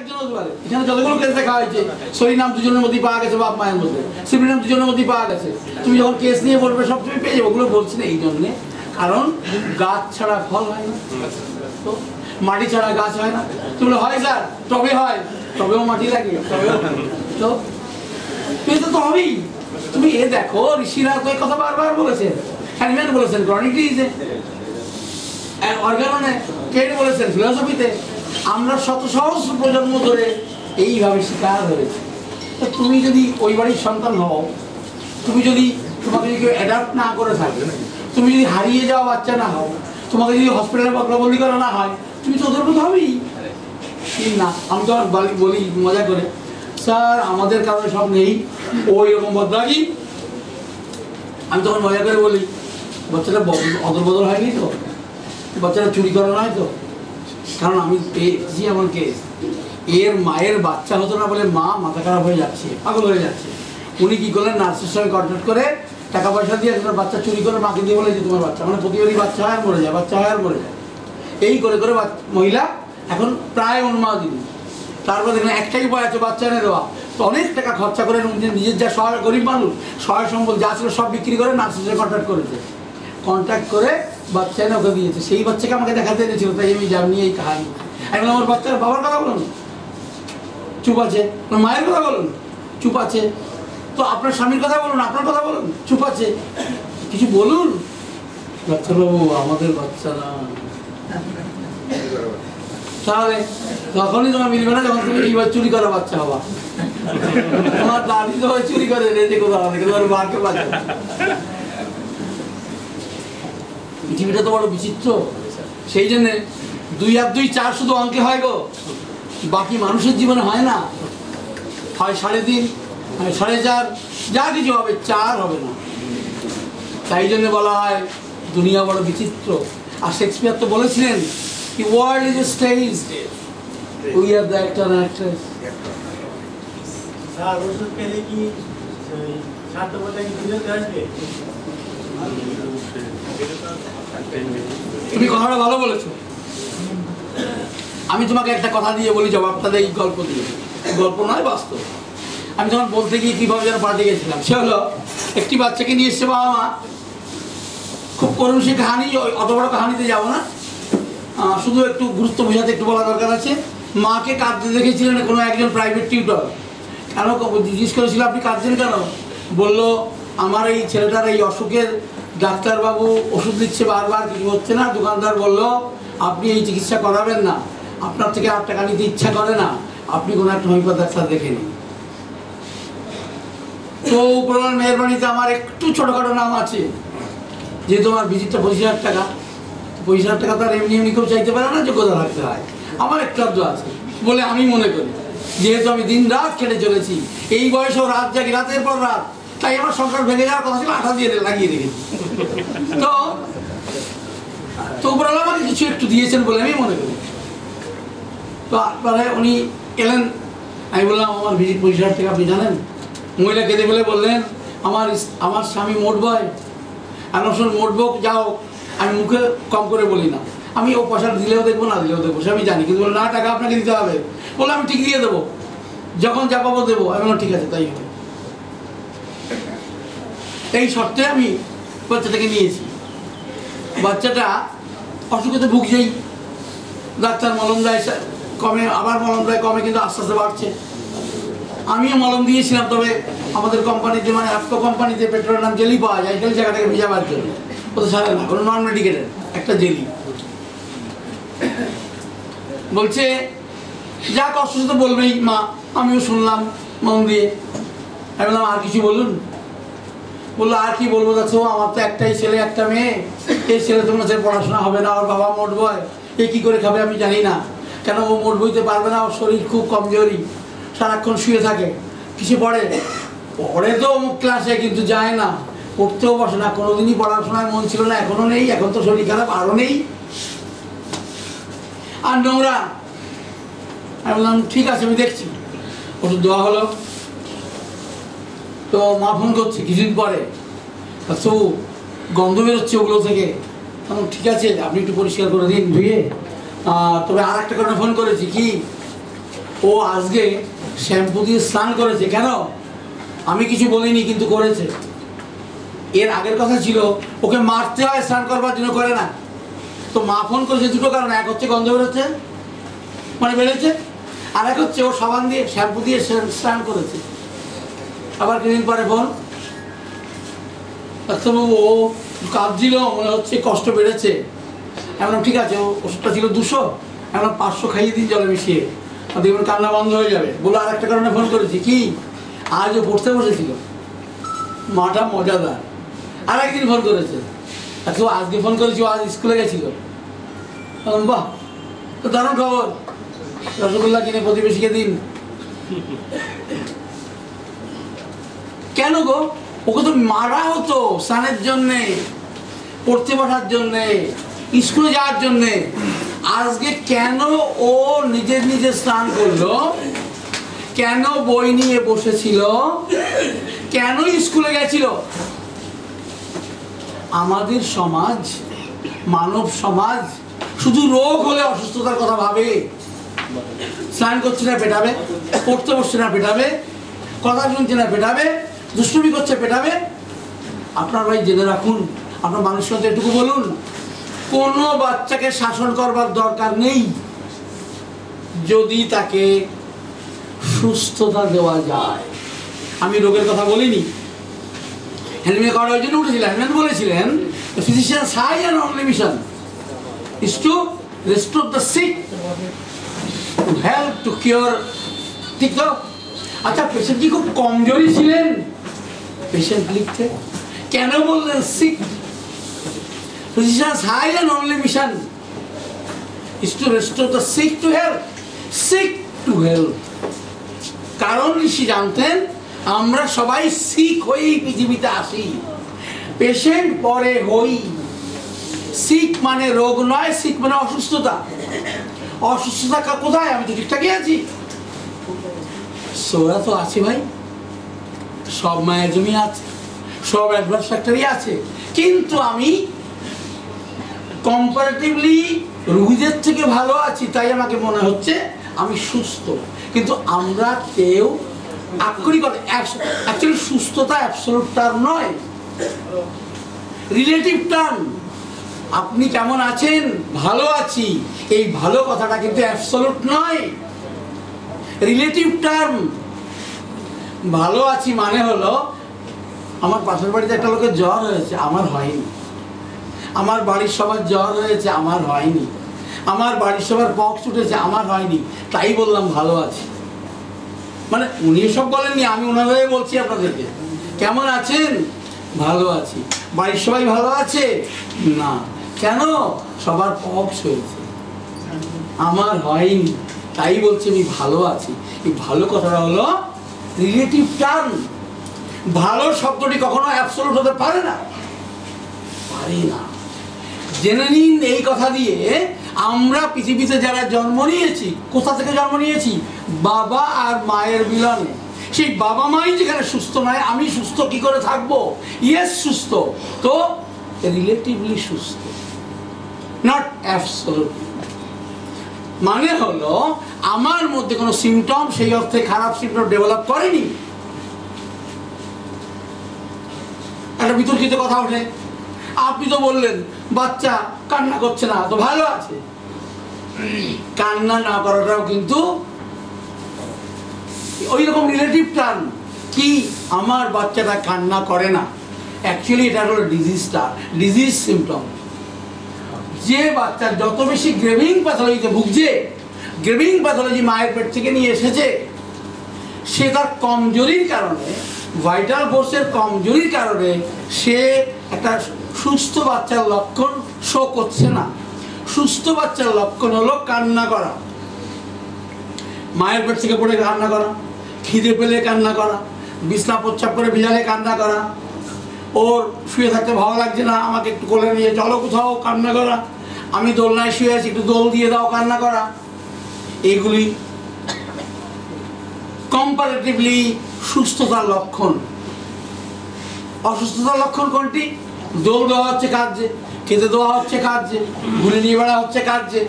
একজন হতে পারে। এখানে যতগুলো কেস দেখা হয়েছে সরি নাম দুজনের মধ্যেই পাওয়া গেছে, বাপ মায়ের মধ্যে সিবি নাম দুজনের মধ্যেই পাওয়া গেছে। তুমি যখন কেস নিয়ে বলবে সব তুমি পেয়ে যাবে। ওগুলো বলছি না এই জন্যে, কারণ গাছ ছাড়া ফল হয় না, তো মাটি ছাড়া গাছ হয় না। তুমি হয় স্যার টবে হয়, টবেও মাটি লাগে, তো পেতে তো হবেই। তুমি এ দেখো ঋষিরা তো এই কথা বারবার বলেছেন, হ্যানিম্যান বলেছেন ক্রনিক ডিজিজে, অর্গাননে কেট বলেছেন ফিলসফিতে। আমরা শত সহস্র প্রজন্ম ধরে এইভাবে শিকার হয়েছে। তো তুমি যদি ওই বাড়ির সন্তান হও, তুমি যদি তোমাকে যদি কেউ অ্যাডাপ্ট না করে থাকে, তুমি যদি হারিয়ে যাওয়া বাচ্চা না হও, তোমাকে যদি হসপিটালে বদলি করা না হয়, তুমি তো ওদের মতো হবেই না। আমি তো বলি মজা করে, স্যার আমাদের কারণে সব নেই, ওই রকম বদলাগি। আমি তখন মজা করে বলি বাচ্চাটা অদল বদল হয়নি তো, বাচ্চাটা চুরি করা নয় তো, কারণ আমি পেয়েছি এমন কেস, এর মায়ের বাচ্চা হতো না বলে মা মাথা খারাপ হয়ে যাচ্ছে, পাগল হয়ে যাচ্ছে। উনি কী করলেন, নার্সের সঙ্গে কন্ট্যাক্ট করে টাকা পয়সা দিয়ে একটা বাচ্চা চুরি করে মাকে দিয়ে বলে যে তোমার বাচ্চা, মানে প্রতিবারই বাচ্চা হয় আর মরে যায়, বাচ্চা হয় আর মরে যায়। এই করে করে মহিলা এখন প্রায় অনুমাদিনী। তারপর দেখলেন একটাই উপায় আছে বাচ্চা এনে দেওয়া, তো অনেক টাকা খরচা করে নিজের যা সহায় গরিব মানুষ সহায় সম্বল যা ছিল সব বিক্রি করে নার্সের সঙ্গে কন্ট্যাক্ট করে বাচ্চা এনে ওকে দিয়েছে। সেই বাচ্চাকে আমাকে দেখাতে এনেছিল, তাই আমি জানি এই কাহিনী। এখন আমার বাচ্চার বাবার কথা বলুন, চুপ আছে। মায়ের কথা বলুন, চুপ আছে। তো আপনার স্বামীর কথা বলুন, আপনার কথা বলুন, চুপ আছে। কিছু বলুন, ডাক্তারবাবু আমাদের বাচ্চা না। তাহলে তখনই তোমার মিলবে না যখন তুমি এইবার চুরি করা বাচ্চা হবা। তোমার দাদি তো চুরি করে রেজে কোথাও থেকে তোমার মাকে বাঁচা। পৃথিবীটা তো বড় বিচিত্র, সেই জন্যে 2 আর 2 4 শুধু অঙ্কে হয় গো, বাকি মানুষের জীবনে হয় না। হয় 3.5, হয় 4.5, যা কিছু হবে 4 হবে না। তাই জন্য বলা হয় দুনিয়া বড় বিচিত্র। আর শেক্সপিয়ার তো বলেছিলেন কি world is a stage, we are the actor and actress. Sir ওষুধ খেলে কি স্বার্থপরতা কি বুঝতে আসবে? তুমি কথাটা ভালো বলেছো। আমি তোমাকে একটা কথা দিয়ে বলি, জবাবটা দেই গল্প দিয়ে, গল্প নয় বাস্তব। আমি তখন বলতে গিয়ে কীভাবে যেন পাল্টে গেছিলাম। সে হলো একটি বাচ্চাকে নিয়ে এসছে বাবা মা, খুব করুণ সে কাহানি, অত বড় কাহানিতে যাবো না, শুধু একটু গুরুত্ব বোঝাতে একটু বলা দরকার আছে। মাকে কাঁদতে দেখেছিলেন কোনো একজন প্রাইভেট টিউটর। কেন জিজ্ঞেস করেছিল আপনি কাঁদছেন কেন? বললো আমার এই ছেলেটার এই অসুখের ডাক্তারবাবু ওষুধ দিচ্ছে বারবার, কিছু হচ্ছে না। দোকানদার বলল আপনি এই চিকিৎসা করাবেন না, আপনার থেকে আর টাকা নিতে ইচ্ছা করে না, আপনি কোনো একটা হোমিওপ্যাথ ডাক্তার দেখে নিন। তো উপরওয়ালার মেহরবানিতে আমার একটু ছোটোখাটো নাম আছে, যেহেতু আমার ভিজিটটা 25,000 টাকা, 25,000 টাকা তো আর এমনি এমনি কেউ চাইতে পারে না, যোগ্যতা রাখতে হয়। আমার একটু আধটু আছে বলে আমি মনে করি, যেহেতু আমি দিন রাত খেটে চলেছি, এই বয়সেও রাত জাগি, রাতের পর রাত, তাই আমার সংসার ভেঙে যাওয়ার কথা ছিল, আঠা দিয়ে লাগিয়ে রেখেছি। তো উপরওয়ালা আমাকে কিছু একটু দিয়েছেন বলে আমি মনে করি। তো তারপরে উনি এলেন, আমি বললাম আমার ভিজিট 25,000 টাকা, আপনি জানেন? মহিলা কেঁদে ফেলে বললেন আমার স্বামী মোটবয়। আর শোন মোটবো যাও, আমি মুখে কম করে বলি না, আমি ও পয়সা দিলেও দেখবো না দিলেও দেখবো, সে আমি জানি, কিন্তু বললো না টাকা আপনাকে দিতে হবে। বললো আমি ঠিক দিয়ে দেবো, যখন যা পাবো দেবো। আমি বললাম ঠিক আছে তাই হবে। এই শর্তে আমি বাচ্চাটাকে নিয়েছি। বাচ্চাটা অসুখে তো ভুগছেই, ডাক্তার মলম দেয় কমে, আবার মলম দেয় কমে, কিন্তু আস্তে আস্তে বাড়ছে। আমিও মলম দিয়েছিলাম, তবে আমাদের কোম্পানিতে মানে আফকো কোম্পানিতে পেট্রোলের নাম জেলি পাওয়া যায়, জেলি জায়গাটাকে ভিজাবার জন্য, ও তো সারে না, কোনো নন মেডিকেলের একটা জেলি। বলছে যাক অসুস্থ তো বলবেই মা, আমিও শুনলাম মন দিয়ে। আমি বললাম আর কিছু বলুন? বললো আর কি বলবো, দেখো আমার তো একটাই ছেলে একটা মেয়ে, এই ছেলে তোমরা সে পড়াশোনা হবে না, ওর বাবা মোট বয়, এ কী করে খাবে আমি জানি না। কেন ও মোট বইতে পারবে না, ওর শরীর খুব কমজোরি, সারাক্ষণ শুয়ে থাকে। কিছু পড়ে তো অমুক ক্লাসে, কিন্তু যায় না, পড়তেও বসে না, কোনোদিনই পড়াশোনায় মন ছিল না, এখনও নেই, এখন তো শরীর খারাপ আরও নেই, আর নোংরা। আমি বললাম ঠিক আছে আমি দেখছি। ওষুধ দেওয়া হলো। তো মা ফোন করছে কিছুদিন পরে, তো গন্ধ বেরোচ্ছে ওগুলো থেকে। ঠিক আছে আপনি একটু পরিষ্কার করে দিন ধুয়ে। তবে আর একটা কারণে ফোন করেছি, কি ও আজকে শ্যাম্পু দিয়ে স্নান করেছে। কেন? আমি কিছু বলিনি, কিন্তু করেছে। এর আগের কথা ছিল ওকে মারতে হয় স্নান করবার জন্য, করে না। তো মা ফোন করেছে দুটো কারণ, এক হচ্ছে গন্ধ বেরোচ্ছে, মানে বেড়েছে, আর এক হচ্ছে ও সাবান দিয়ে শ্যাম্পু দিয়ে স্নান করেছে। আবার কিছুদিন পরে ফোন, ডাক্তারবাবু ও কাঁদছিল, মনে হচ্ছে কষ্ট বেড়েছে। এখন ঠিক আছে, ওষুধটা ছিল 200, এখন 500 খাইয়ে দিন জলে মিশিয়ে, দেখবেন কান্না বন্ধ হয়ে যাবে। বলে আর একটা কারণে ফোন করেছি, কি আজও পড়তে বসেছিল, মাটা মজাদার। আর একদিন ফোন করেছে, আচ্ছা আজকে ফোন করেছি, ও আজ স্কুলে গেছিল। বাহ, তো দারুণ খবর, রসগোল্লা কিনে প্রতিবেশীকে দিন। কেন গো? ওকে তো মারা হতো স্নানের জন্যে, পড়তে বসার জন্যে, স্কুলে যাওয়ার জন্যে। আজকে কেন ও নিজে স্নান করলো? কেন বই নিয়ে বসেছিল? কেন স্কুলে গেছিল? আমাদের সমাজ, মানব সমাজ শুধু রোগ হলে অসুস্থতার কথা ভাবে। স্নান করছে না পেটাবে, পড়তে বসছে না পেটাবে, কথা শুনছে না পেটাবে, দুষ্টুমি করছে পেটাবে। আপনার ভাই জেনে রাখুন, আপনার মানুষকে এটুকু বলুন, কোনো বাচ্চাকে শাসন করবার দরকার নেই যদি তাকে সুস্থতা দেওয়া যায়। আমি রোগের কথা বলিনি, হ্যান্ডমেড করার জন্য উঠেছিলেন। হ্যান্ডমেড বলেছিলেন, physicians high and only mission is to restore the sick, to help, to cure. ঠিক তো? আচ্ছা, পেশেন্ট কি খুব কমজোরি ছিলেন? পেশেন্ট লিখতে কেন বললেন sick? Physicians high and only mission is to restore the sick to health, sick to health. কারণ ঋষি জানতেন আমরা সবাই সিক হয়েই পৃথিবীতে আসি, পেশেন্ট পরে হই। সিক মানে রোগ নয়, সিক মানে অসুস্থতা। অসুস্থতা কোথায়? আমি তো ঠিকঠাকই আছি। সোরা তো আছে ভাই, সব মায়ের জমি আছে, সব অ্যাডভান্স ফ্যাক্টরি আছে, কিন্তু আমি কম্পারেটিভলি রোগীদের থেকে ভালো আছি, তাই আমাকে মনে হচ্ছে আমি সুস্থ। কিন্তু আমরা কেউ আক্ষরিক অ্যাকচুয়ালি সুস্থতা অ্যাবসলিউট টার্ম নয়, রিলেটিভ টার্ম। আপনি কেমন আছেন? ভালো আছি, এই ভালো কথাটা কিন্তু অ্যাবসলিউট নয়, রিলেটিভ টার্ম। ভালো আছি মানে হলো আমার পাশের বাড়িতে একটা লোকের জ্বর হয়েছে, আমার হয়নি। আমার বাড়ির সবার জ্বর হয়েছে, আমার হয়নি। আমার বাড়ির সবার পক্স উঠেছে, আমার হয়নি, তাই বললাম ভালো আছি। মানে উনি সব বলেননি, আমি ওনার হয়ে বলছি আপনাদেরকে। কেমন আছেন? ভালো আছি। বাড়ির সবাই ভালো আছে? না। কেন? সবার পক্স হয়েছে, আমার হয়নি, তাই বলছি আমি ভালো আছি। এই ভালো কথাটা হলো রিলেটিভ টার্ম। ভালো শব্দটি কখনো অ্যাবসলিউট হতে পারে না, পারে না। জেনে নিন এই কথা দিয়ে, আমরা পৃথিবীতে যারা জন্ম নিয়েছি, কোথা থেকে জন্ম নিয়েছি? বাবা আর মায়ের মিলনে। সেই বাবা মাই যেখানে সুস্থ নয়, আমি সুস্থ কি করে থাকবো? ইয়েস সুস্থ, তো রিলেটিভলি সুস্থ, নট অ্যাবসলিউটলি। মানে হলো আমার মধ্যে কোনো সিমটম সেই অর্থে খারাপ সিমটম ডেভেলপ করেনি। একটা বিতর্কিত কথা ওঠে, আপনি তো বললেন বাচ্চা কান্না করছে না, তো ভালো আছে। কান্না না করাটাও কিন্তু ওই রকম রিলেটিভ টার্ম। কি আমার বাচ্চাটা কান্না করে না, অ্যাকচুয়ালি এটা হলো ডিজিজ সিমটম। যে বাচ্চা যত বেশি গ্রেভিং প্যাথোলজিতে ভুগছে, গ্রেভিং প্যাথোলজি মায়ের পেট থেকে নিয়ে এসেছে, সে তার কমজোরির কারণে, ভাইটাল ফোর্সের কমজোরির কারণে সে একটা সুস্থ বাচ্চার লক্ষণ শো করছে না। সুস্থ বাচ্চার লক্ষণ হলো কান্না করা, মায়ের পেট থেকে পড়ে কান্না করা, খিদে পেলে কান্না করা, বিছনা প্রচ্ছাপ করে ভিজালে কান্না করা, ওর শুয়ে থাকতে ভালো লাগছে না, আমাকে একটু কোলে নিয়ে চলো কোথাও, কান্না করা, আমি দোলনায় শুয়ে আছি একটু দোল দিয়ে দাও, কান্না করা। এগুলি কম্পারেটিভলি সুস্থতার লক্ষণ। অসুস্থতার লক্ষণ কোনটি? দোল দেওয়া হচ্ছে কাজে, খেতে দেওয়া হচ্ছে কাজে, ঘুরে নিয়ে বেড়া হচ্ছে কাজে,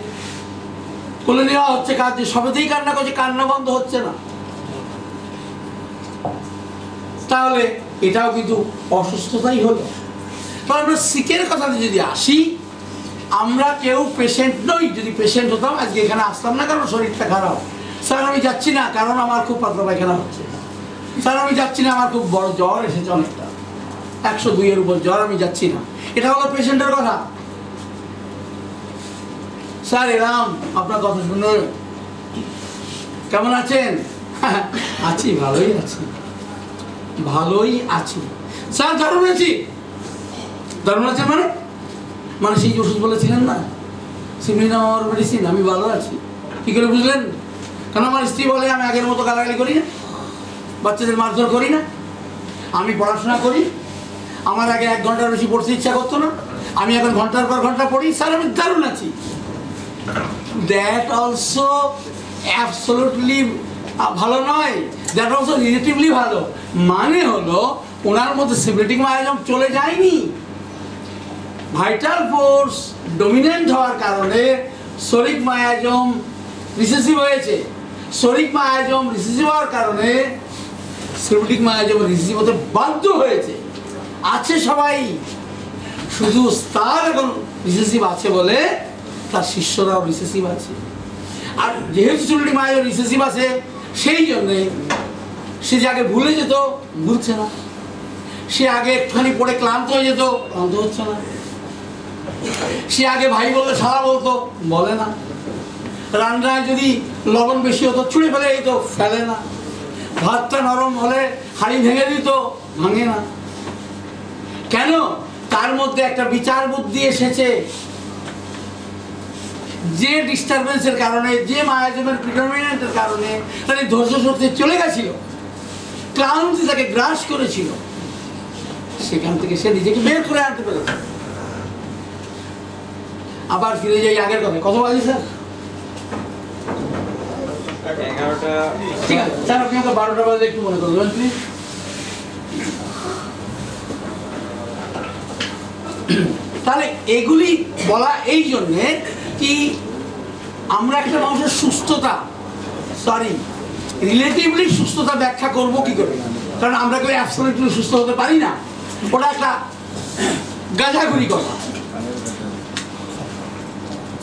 কোলে নেওয়া হচ্ছে কাজ, সবেতেই কান্না করছে, কান্না বন্ধ হচ্ছে না। তাহলে এটাও কিন্তু অসুস্থতাই হলো। তাহলে আমরা সিকের কথাতে যদি আসি, আমরা কেউ পেশেন্ট নই। যদি পেশেন্ট হতাম আজকে এখানে আসতাম না, কারণ শরীরটা খারাপ। স্যার আমি যাচ্ছি না কারণ আমার খুব পাতলা পায়খানা হচ্ছে। স্যার আমি যাচ্ছি না, আমার খুব বড় জ্বর এসেছে, অনেকটা 102-এর উপর জ্বর, আমি যাচ্ছি না। এটা হলো পেশেন্টের কথা। স্যার এলাম আপনার কথা শুনে, কেমন আছেন? আছি, ভালোই আছি, ভালোই আছি স্যার, দারুণ আছি। দারুণ আছেন মানে মানে সেই ওষুধ বলেছিলেন না, সিমলিনার মেডিসিন, আমি ভালো আছি। কী করে বুঝলেন? কারণ আমার স্ত্রী বলে আমি আগের মতো গালাগালি করি না, বাচ্চাদের মারধর করি না, আমি পড়াশোনা করি, আমার আগে 1 ঘন্টার বেশি পড়তে ইচ্ছা করতো না, আমি এখন ঘন্টার পর ঘন্টা পড়ি। স্যার আমি দারুণ আছি। দ্যাট অলসো অ্যাবসলিউটলি ভালো নয়, দ্যাট অলসো রিলেটিভলি ভালো। মানে হলো ওনার মধ্যে সিমলিটিক মায়াজম চলে যায়নি। ভাইটাল ফোর্স ডমিনেন্ট হওয়ার কারণে শরিক মায়াজম রিসেসিভ হয়েছে। শরিক মায়াজম রিসেসিভ হওয়ার কারণে সিমলিটিক মায়াজম রিসেসিভ হতে বাধ্য হয়েছে। আছে সবাই, শুধু তার এখন রিসেসিভ আছে বলে তার শিষ্যরাও রিসেসিভ আছে। আর যেহেতু সিমলিটিক মায়াজম রিসেসিভ আছে, সেই জন্যে সে যে আগে ভুলে যেত, ভুলছে না। সে আগে একটুখানি পড়ে ক্লান্ত হয়ে যেত, ক্লান্ত হচ্ছে না। সে আগে ভাই বললে সারা বলতো, বলে না। রান্নায় যদি লবণ বেশি হতো ছুঁড়ে ফেলে দিত, ফেলে না। ভাতটা নরম হলে হাঁড়ি ভেঙে দিত, ভাঙে না। কেন? তার মধ্যে একটা বিচার বুদ্ধি এসেছে। যে ডিস্টারবেন্সের কারণে, যে মায়াজমের প্রিডমিনেন্টের কারণে তার ধৈর্য শক্তি চলে গেছিল, ক্লান্তি তাকে গ্রাস করেছিল, সেখান থেকে সে নিজেকে বের করে আনতে পেরেছে। আবার ফিরে যাই আগের কথা। কত বাজে স্যার? 11টা। ঠিক আছে স্যার, আপনি আমাকে 12টা বাজে একটু মনে করবেন প্লিজ। তাহলে এগুলি বলা এই জন্যে কি আমরা একটা মানুষের সুস্থতা, রিলেটিভলি সুস্থতা ব্যাখ্যা করবো কি করে? কারণ আমরা কেউ অ্যাবসলিউটলি সুস্থ হতে পারি না, ওটা একটা গাঁজাখুরি কথা।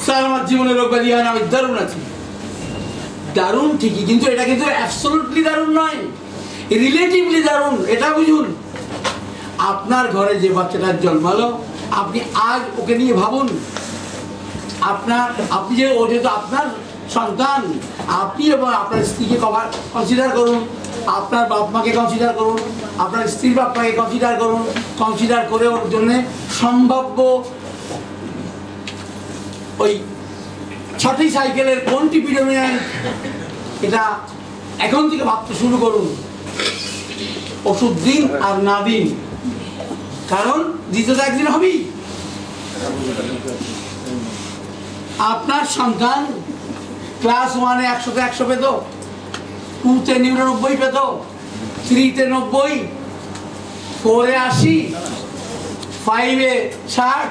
স্যার আমার জীবনে রোগ ব্যাধি হয় না, আমি দারুণ আছি। দারুণ ঠিকই, কিন্তু এটা কিন্তু অ্যাবসলিউটলি দারুণ নয়, রিলেটিভলি দারুণ। এটা বুঝুন। আপনার ঘরে যে বাচ্চাটার জন্মালো, আপনি আজ ওকে নিয়ে ভাবুন। আপনি যে, ও যেহেতু আপনার সন্তান, আপনি এবং আপনার স্ত্রীকে কনসিডার করুন, আপনার বাপ মাকে কনসিডার করুন, আপনার স্ত্রীর বাপ মাকে কনসিডার করুন। কনসিডার করে ওর জন্যে সম্ভাব্য ওই 6টি সাইকেলের কোনটি প্রিডমিনেন্ট, এটা এখন থেকে ভাবতে শুরু করুন। ওষুধ দিন আর না দিন, কারণ দ্বিতীয়ত একদিন হবেই। আপনার সন্তান ক্লাস 1-এ 100-তে 100 পেত, 2-তে 99 পেত, 3-তে 90, 4-এ 80, 5-এ 60,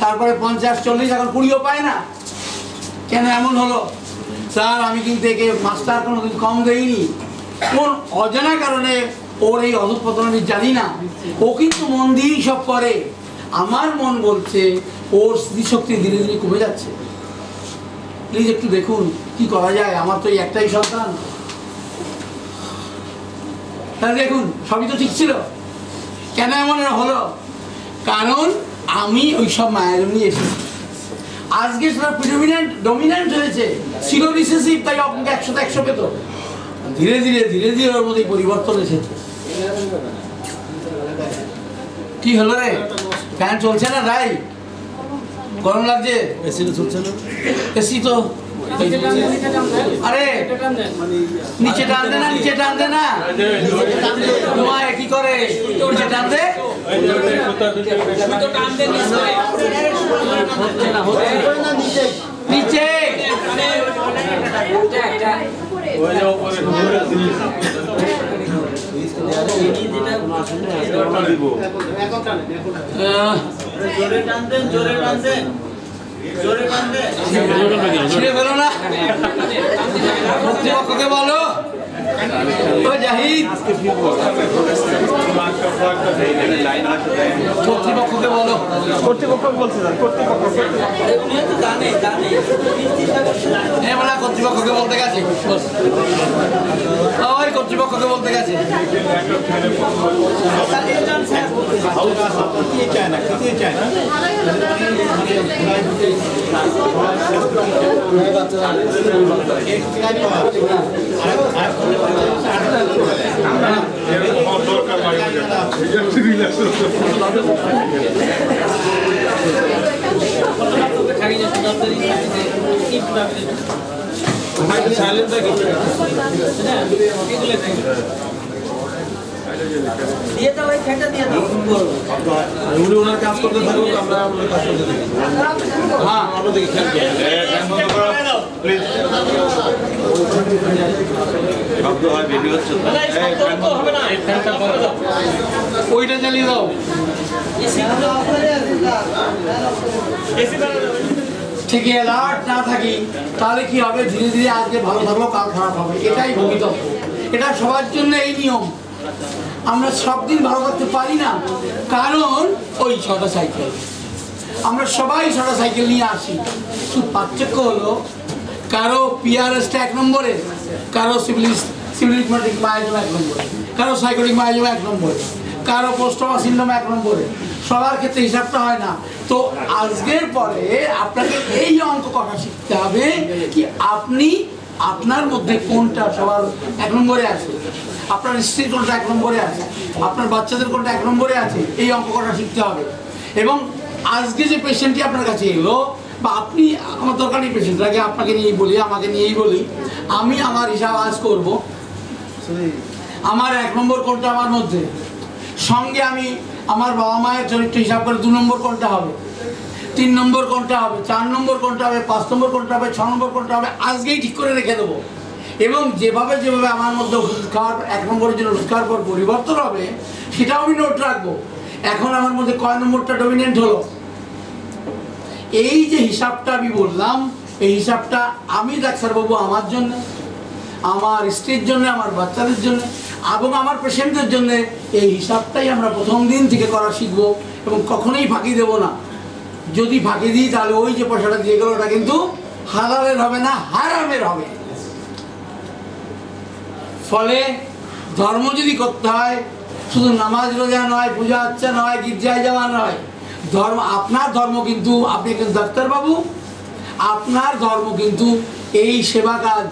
তারপরে 50, 40, এখন 20ও পায় না। কেন এমন হলো? স্যার আমি কিন্তু একে মাস্টার কোনোদিন কম দেইনি, কোন অজানা কারণে ওর এই অধঃপতন আমি জানি না। ও কিন্তু মন দিয়েই সব করে। আমার মন বলছে ওর স্মৃতিশক্তি ধীরে ধীরে কমে যাচ্ছে। প্লিজ একটু দেখুন কি করা যায়। আমার তো এই একটাই সন্তান। তাহলে দেখুন সবই তো ঠিক ছিল, কেন এমন হলো? কারণ আমি ওই সব মায়ের নিয়ে এসেছি। আজকে সেটা ডমিনেন্ট হয়েছে, ছিল রিসেসিভ, তাই আপনাকে 100-তে 100 পেত। ধীরে ধীরে ধীরে ধীরে ওর মধ্যে পরিবর্তন এসেছে। কি হলো রে? ফ্যান চলছে না? রাই গরম লাগছে? এসি চলছে না? এসি তো, আরে নিচে টান দে না, নিচে টান দে না। তোমায় কি করে নিচে টান দে? নিচে ছিঁড়ে ফেলো না। কর্তৃপক্ষকে বলো। ও জাহিদ, কর্তৃপক্ষকে বলো। কর্তৃপক্ষ বলছে স্যার, কর্তৃপক্ষ বলা কর্তৃপক্ষকে বলতে গেছে। ওই কর্তৃপক্ষকে বলতে গেছে। উনি ওনার কাজ করতে থাকুক, আমরা ওনার কাজ করতে থাকি। হ্যাঁ, ওইটা চালিয়ে দাও। থেকে অ্যালার্ট না থাকি তাহলে কি হবে, ধীরে ধীরে আজকে ভালো থাকলো কাল খারাপ হবে, এটাই ভবিতব্য। এটা সবার জন্য এই নিয়ম। আমরা সব দিন ভালো থাকতে পারি না, কারণ ওই 6টা সাইকেল, আমরা সবাই 6টা সাইকেল নিয়ে আসি। শুধু পার্থক্য হলো কারো পিআরএসটা 1 নম্বরে, কারো সিভিলিক মায়াজমা 1 নম্বরে, কারো সাইকোটিক মায়াজমা 1 নম্বরে, কারো পোস্ট ট্রমা সিনড্রোম 1 নম্বরে। সবার ক্ষেত্রে হিসাবটা হয় না। তো আজকের পরে আপনাকে এই অঙ্ক করা শিখতে হবে কি আপনি আপনার মধ্যে কোনটা সবার 1 নম্বরে আছে, আপনার স্ত্রীর কোনটা 1 নম্বরে আছে, আপনার বাচ্চাদের কোনটা 1 নম্বরে আছে, এই অঙ্ক করা শিখতে হবে। এবং আজকে যে পেশেন্টটি আপনার কাছে এলো, বা আপনি আমার দরকারি পেশেন্ট, আগে আপনাকে নিয়েই বলি, আমাকে নিয়েই বলি, আমি আমার হিসাব আজ করব। আমার 1 নম্বর কোনটা আমার মধ্যে, সঙ্গে আমি আমার বাবা মায়ের চরিত্র হিসাব করে 2 নম্বর কোনটা হবে, 3 নম্বর কোনটা হবে, 4 নম্বর কোনটা হবে, 5 নম্বর কোনটা হবে, 6 নম্বর কোনটা হবে, আজকেই ঠিক করে রেখে দেবো। এবং যেভাবে যেভাবে আমার মধ্যে ওষুধ খাওয়ার 1 নম্বরের জন্য ওষুধ খাওয়ার পর পরিবর্তন হবে, সেটাও আমি নোট রাখবো। এখন আমার মধ্যে কয় নম্বরটা ডমিনেন্ট হলো, এই যে হিসাবটা আমি বললাম, এই হিসাবটা আমি ডাক্তারবাবু আমার জন্য, আমার স্ত্রীর জন্য, আমার বাচ্চাদের জন্য এবং আমার পেশেন্টদের জন্য এই হিসাবটাই আমরা প্রথম দিন থেকে করা শিখবো এবং কখনোই ফাঁকি দেব না। যদি ফাঁকি দিই তাহলে ওই যে পয়সাটা দিয়ে গেল ওটা কিন্তু হালালের হবে না, হারামের হবে। ফলে ধর্ম যদি করতে হয়, শুধু নামাজ রোজা নয়, পূজা আর্চা নয়, গির্জায় যাওয়া নয়, ধর্ম আপনার ধর্ম কিন্তু, আপনি একজন ডাক্তারবাবু, আপনার ধর্ম কিন্তু এই সেবা কাজ,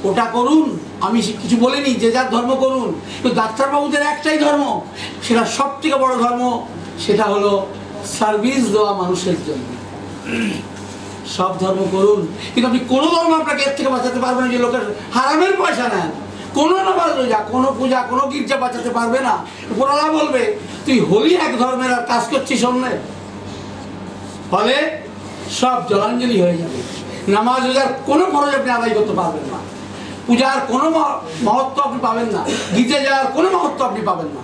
ওটা করুন। আমি কিছু বলিনি, যে যার ধর্ম করুন, কিন্তু ডাক্তারবাবুদের একটাই ধর্ম, সেটা সব থেকে বড় ধর্ম, সেটা হলো সার্ভিস দেওয়া মানুষের জন্য। সব ধর্ম করুন, কিন্তু আপনি কোনো ধর্ম আপনাকে এর থেকে বাঁচাতে পারবেন না যে লোকের হারামের পয়সা নেন। কোনো নামাজ রোজা, কোনো পূজা, কোনো গির্জা বাঁচাতে পারবে না। উপরওয়ালা বলবে তুই হলি এক ধর্মের আর কাজ করছিস অন্যের, ফলে সব জলাঞ্জলি হয়ে যাবে। নামাজ রোজার কোনো খরচ আপনি আদায় করতে পারবেন না, পূজার কোনো মহত্ব আপনি পাবেন না, গির্জা যাওয়ার কোনো মহত্ব আপনি পাবেন না,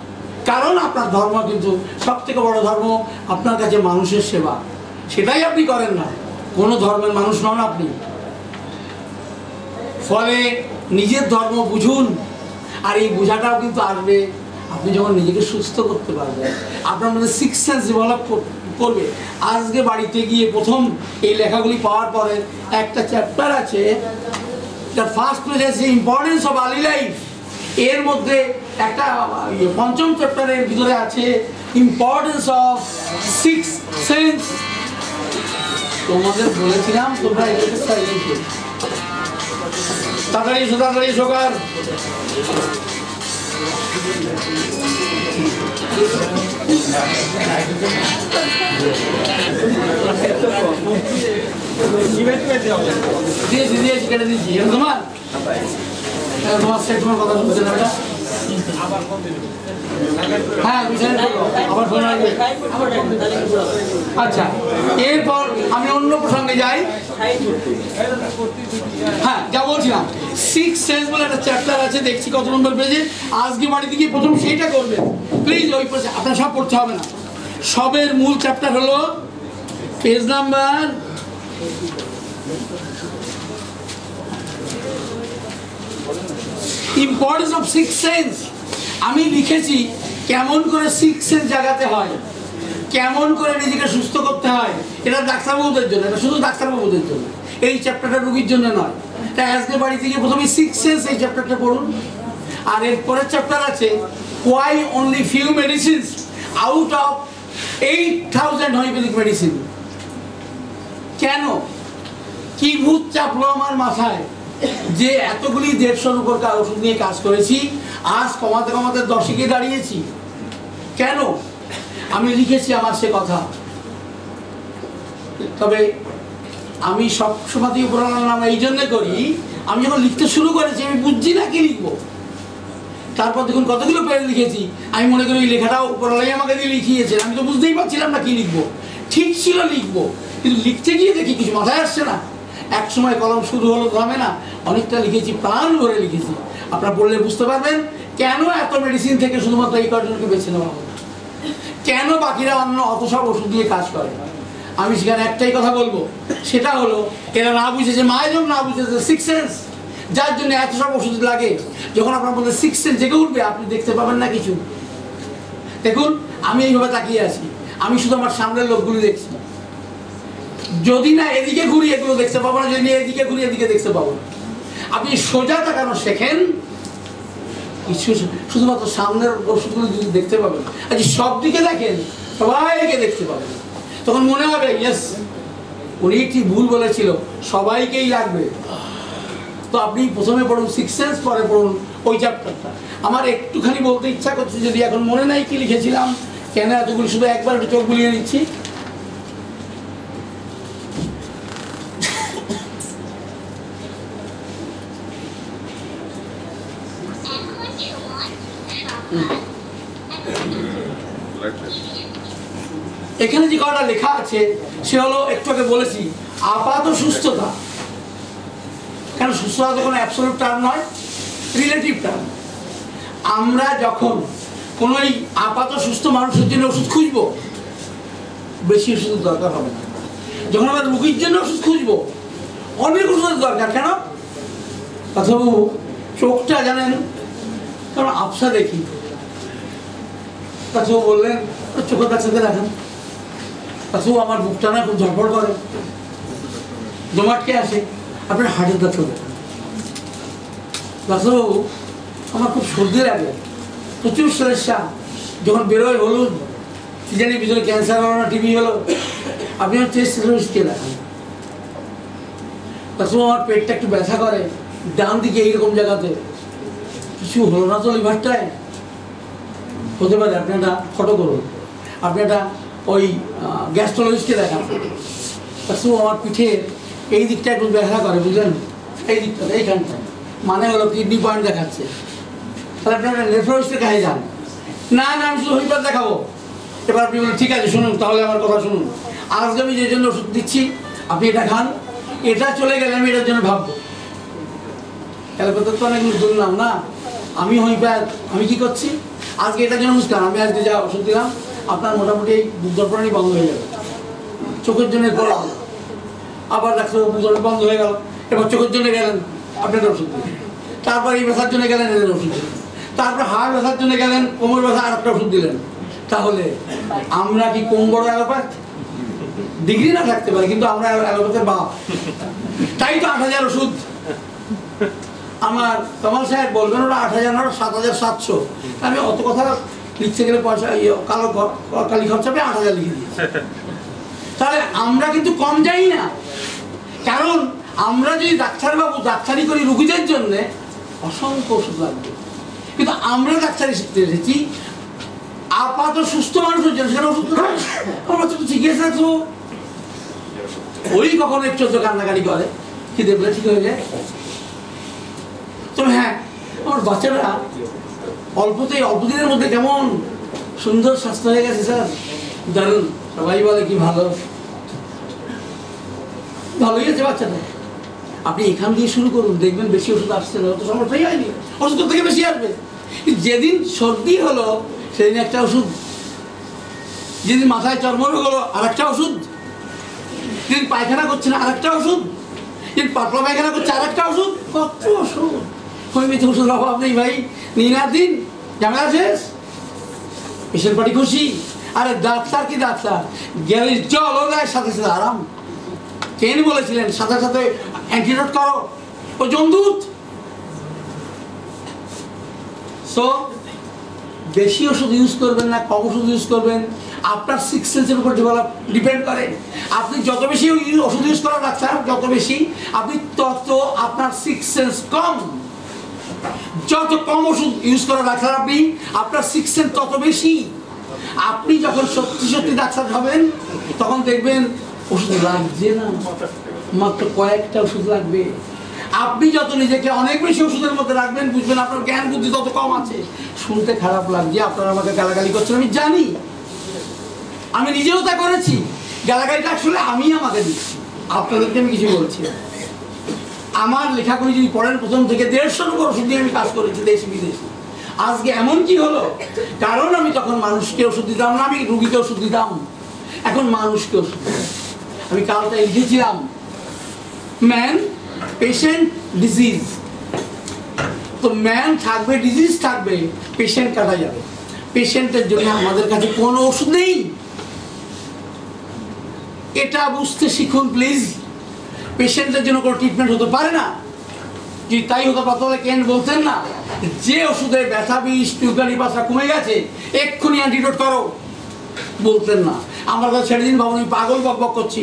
কারণ আপনার ধর্ম কিন্তু সব থেকে বড় ধর্ম আপনার কাছে মানুষের সেবা, সেটাই আপনি করেন না। কোনো ধর্মের মানুষ নন আপনি। ফলে নিজের ধর্ম বুঝুন, আর এই বোঝাটাও কিন্তু আসবে আপনি যখন নিজেকে সুস্থ করতে পারবেন, আপনার মধ্যে 6 সেন্স ডেভেলপ করবে। আজকে বাড়িতে গিয়ে প্রথম এই লেখাগুলি পাওয়ার পরে একটা চ্যাপ্টার আছে, তার ফার্স্ট পেজ আছে ইম্পর্টেন্স অফ আর্লি লাইফ। এর মধ্যে একটা 5ম চ্যাপ্টারের ভিতরে আছে ইম্পর্টেন্স অফ 6 সেন্স। তোমাদের বলেছিলাম তোমরা এটাকে সাইলেন্ট করো। তাড়াতাড়ি সকাল দিয়েছি কেটে দিয়েছি। তোমার তোমার কথা শুনছে না এটা? হ্যাঁ, আবার ফোন আসবে। আচ্ছা, এরপর আমি অন্য প্রসঙ্গে যাই। হ্যাঁ, যা বলছিলাম, 6 সেন্স বলে একটা চ্যাপ্টার আছে, দেখছি কত নম্বর পেজে। আজকে বাড়িতে গিয়ে প্রথম সেইটা করবেন প্লিজ। ওই আপনার সব পড়তে হবে না। সবের মূল চ্যাপ্টার হলো page number importance of six sense. আমি লিখেছি কেমন করে সিক্স সেন্স জাগাতে হয়, কেমন করে নিজেকে সুস্থ করতে হয়। এটা ডাক্তারবাবুদের জন্য, এটা শুধু ডাক্তারবাবুদের জন্য, এই চ্যাপ্টারটা রুগীর জন্য নয়। তাই আজকে বাড়ি থেকে প্রথমে সিক্স সেন্স এই চ্যাপ্টারটা পড়ুন। আর এর পরের চ্যাপ্টার আছে why only few medicines out of 8,000 homeopathic medicine. কেন, কি ভূত চাপলো আমার মাথায় যে এতগুলি 150-র উপর ওষুধ নিয়ে কাজ করেছি, আজ কমাতে কমাতে 10-এ গিয়ে দাঁড়িয়েছি। কেন? আমি লিখেছি আমার সে কথা। তবে আমি সব সময়তেই উপরালার নাম এই জন্যে করি, আমি যখন লিখতে শুরু করেছি আমি বুঝছি না কি লিখবো। তারপর দেখুন কতগুলো পেজ লিখেছি, আমি মনে করি ওই লেখাটাও উপরালাই আমাকে দিয়ে লিখিয়েছেন, আমি তো বুঝতেই পারছিলাম না কি লিখবো। ঠিক ছিল লিখবো, কিন্তু লিখতে গিয়ে দেখি কিছু মাথায় আসছে না। এক সময় কলম শুরু হলো থামে না, অনেকটা লিখেছি, প্রাণ ভরে লিখেছি। আপনারা পড়লে বুঝতে পারবেন কেন এত মেডিসিন থেকে শুধুমাত্র এই কজনকে বেছে নেওয়া হলো, কেন বাকিরা অন্য অত সব ওষুধ দিয়ে কাজ করে। আমি সেখানে একটাই কথা বলবো, সেটা হলো এরা না বুঝেছে মায়াজম, না বুঝেছে সিক্স সেন্স, যার জন্য এত সব ওষুধ লাগে। যখন আপনার মধ্যে সিক্স সেন্স জেগে উঠবে আপনি দেখতে পাবেন না কিছু। দেখুন আমি এইভাবে তাকিয়ে আছি, আমি শুধু আমার সামনের লোকগুলি দেখছি। যদি না এদিকে ঘুরি এগুলো দেখতে পাবো না, যদি এদিকে ঘুরি এদিকে দেখতে পাবো না। আপনি সোজা তাকানো শেখেন, কিছু শুধুমাত্র সামনের ওষুধগুলো যদি দেখতে পাবেন, আর যদি সব দিকে দেখেন সবাইকে দেখতে পাবেন, তখন মনে হবে ইয়েস উনি ঠিক ভুল বলেছিল, সবাইকেই লাগবে। তো আপনি প্রথমে পড়ুন সিক্স সেন্স, পরে পড়ুন ওই চ্যাপ্টারটা। আমার একটুখানি বলতে ইচ্ছা করছে, যদি এখন মনে নাই কি লিখেছিলাম, কেন এতগুলি, শুধু একবার একটু চোখ বুলিয়ে নিচ্ছি। এখানে যে কথাটা লেখা আছে সে হলো, একটু আগে বলেছি, আপাত সুস্থতা। কেন সুস্থতা তো কোনো অ্যাবসলিউট টার্ম নয়, রিলেটিভ টার্ম। আমরা যখন কোনো এই আপাত সুস্থ মানুষের জন্য ওষুধ খুঁজবো, বেশি ওষুধের দরকার হবে না। যখন আমরা রুগীর জন্য ওষুধ খুঁজবো, অনেক ওষুধের দরকার। কেন? অথবা চোখটা জানেন, কারণ আবসা দেখি, কাছেও বললেন চোখের কাছে রাখেন, কাছেও আমার বুকটা না খুব ঝড়ফড় করে, জমাটকে আসে, আপনার হার্টের কাছেও দেখেন। কাছেও আমার খুব সর্দি লাগে, প্রচুর সমস্যা, যখন বেরোয় হলুদ কি জানি ভিতরে ক্যান্সার হলো না টিবি হলো, আপনি আমার টেস্ট রিপোর্টকে দেখান। কাছেও আমার পেটটা একটু ব্যথা করে ডান দিকে এইরকম জায়গাতে, কিছু হলো না তো লিভারটায়, হতে পারে। আপনি একটা ফটো করুন, আপনি একটা ওই গ্যাস্ট্রোলজিস্টকে দেখান। তাছাড়াও আমার পিঠের এই দিকটা একটু ব্যথা করে, বুঝলেন, এই দিকটা এইখানটা, মানে হলো কিডনি পয়েন্ট দেখাচ্ছে। তাহলে আপনি একটা নেফ্রোলজিস্টের কাছে যান। না না আমি শুধু হোমিওপ্যাথ দেখাবো। এবার আপনি বলুন ঠিক আছে শুনুন, তাহলে আমার কথা শুনুন, আজকে আমি যে জন্য ওষুধ দিচ্ছি আপনি এটা খান, এটা চলে গেলে আমি এটার জন্য ভাববো। অ্যালোপ্যাথির তো অনেক দুর্নাম না, আমি হোমিওপ্যাথ, আমি কি করছি আজকে এটার জন্য বুঝতাম, আমি আজকে যা ওষুধ দিলাম আপনার মোটামুটি এই বুক ধরপড়ানি বন্ধ হয়ে যাবে, চোখের জন্য পড়া, আবার ডাক্তার বুক ধরপড়া বন্ধ হয়ে গেল, এবার চোখের জন্য গেলেন আপনার ওষুধ দিলেন, তারপর এই ব্যথার জন্য গেলেন এদের ওষুধ দিলেন, তারপর হাড় ব্যথার জন্য গেলেন, কোমর ব্যথা আর একটা ওষুধ দিলেন। তাহলে আমরা কি কম বড় অ্যালোপ্যাথ? ডিগ্রি না থাকতে পারে, কিন্তু আমরা অ্যালোপ্যাথের বাপ। তাই তো 8,000 ওষুধ। আমার কামাল সাহেব বলবেন ওরা 8,000 না 7,700, আমি অত কথা লিখতে গেলে পয়সা কালি খরচা পেয়ে 8,000 লিখে দিয়েছি। তাহলে আমরা কিন্তু কম যাই না, কারণ আমরা যদি ডাক্তারবাবু ডাক্তারি করি রুগীদের জন্য অসংখ্য ওষুধ লাগবে, কিন্তু আমরা ডাক্তারি শিখতে এসেছি আপাত সুস্থ মানুষের জন্য, সেখানে ওষুধ আমরা তো ঠিকই আছে। তো ওই কখনো একটু কান্নাকাটি করে, কি দেখলে ঠিক হয়ে যায়। তবে হ্যাঁ, আমার বাচ্চারা অল্প দিনের মধ্যে কেমন সুন্দর স্বাস্থ্য হয়ে গেছে স্যার, দারুণ, সবাই বলে কি ভালোই আছে বাচ্চাটা। আপনি এখান দিয়ে শুরু করুন, দেখবেন বেশি ওষুধ আসছে না, তো সমস্যাই হয়নি, ওষুধ থেকে বেশি আসবে। যেদিন সর্দি হলো সেদিন একটা ওষুধ, যেদিন মাথায় চর্মরোগ হলো আর একটা ওষুধ, যদি পায়খানা করছেন আরেকটা ওষুধ, যদি পাতলা পায়খানা করছে আরেকটা ওষুধ, কত ওষুধ। হোমিওপ্যাথি ওষুধের অভাব নেই ভাই, নিন আর দিন, ঝামেলা শেষ, পেশেন্ট পার্টি খুশি। আরে ডাক্তার কি ডাক্তার, গ্যালির জলও দেয় সাথে সাথে আরাম। কেন বলেছিলেন সাথে সাথে অ্যান্টিডোট করো, ও জমদূত। সো বেশি ওষুধ ইউজ করবেন না, কম ওষুধ ইউজ করবেন আপনার সিক্স সেন্সের উপর ডিপেন্ড করে। আপনি যত বেশি ওষুধ ইউজ করেন ডাক্তার, যত বেশি আপনি তত আপনার সিক্স সেন্স কম। যত কম ওষুধ ইউজ করা ডাক্তার আপনি, আপনার সিক্স সেন্স তত বেশি। আপনি যখন সত্যি সত্যি ডাক্তার হবেন তখন দেখবেন ওষুধ লাগছে না, মাত্র কয়েকটা ওষুধ লাগবে। আপনি যত নিজেকে অনেক বেশি ওষুধের মধ্যে রাখবেন বুঝবেন আপনার জ্ঞান বুদ্ধি তত কম আছে। শুনতে খারাপ লাগছে, আপনারা আমাকে গালাগালি করছেন আমি জানি, আমি নিজেও তা করেছি। গালাগালিটা আসলে আমি আমাকে দিচ্ছি, আপনাদেরকে আমি কিছু বলছি। আমার লেখাগুলি যদি পড়েন প্রথম থেকে 150 উপর ওষুধ দিয়ে আমি কাজ করেছি দেশ বিদেশে। আজকে এমন কি হলো, কারণ আমি তখন মানুষকে ওষুধ দিতাম না, আমি রুগীকে ওষুধ দিতাম, এখন মানুষকে ওষুধ দিতাম। আমি কালটা লিখেছিলাম ম্যান পেশেন্ট ডিজিজ। তো ম্যান থাকবে, ডিজিজ থাকবে, পেশেন্ট কাটা যাবে। পেশেন্টের জন্য আমাদের কাছে কোনো ওষুধ নেই, এটা বুঝতে শিখুন প্লিজ। পেশেন্টের জন্য কোনো ট্রিটমেন্ট হতে পারে না। যদি তাই হতো তাহলে কেন বলতেন না যে ওষুধে ব্যথা বিষ চুলকানি পাশা কমে গেছে এক্ষুনি অ্যান্টিডোট করো, বলতেন না। আমার কাছে ছেড়ে দিন বাবু, আমি পাগল বকবক করছি,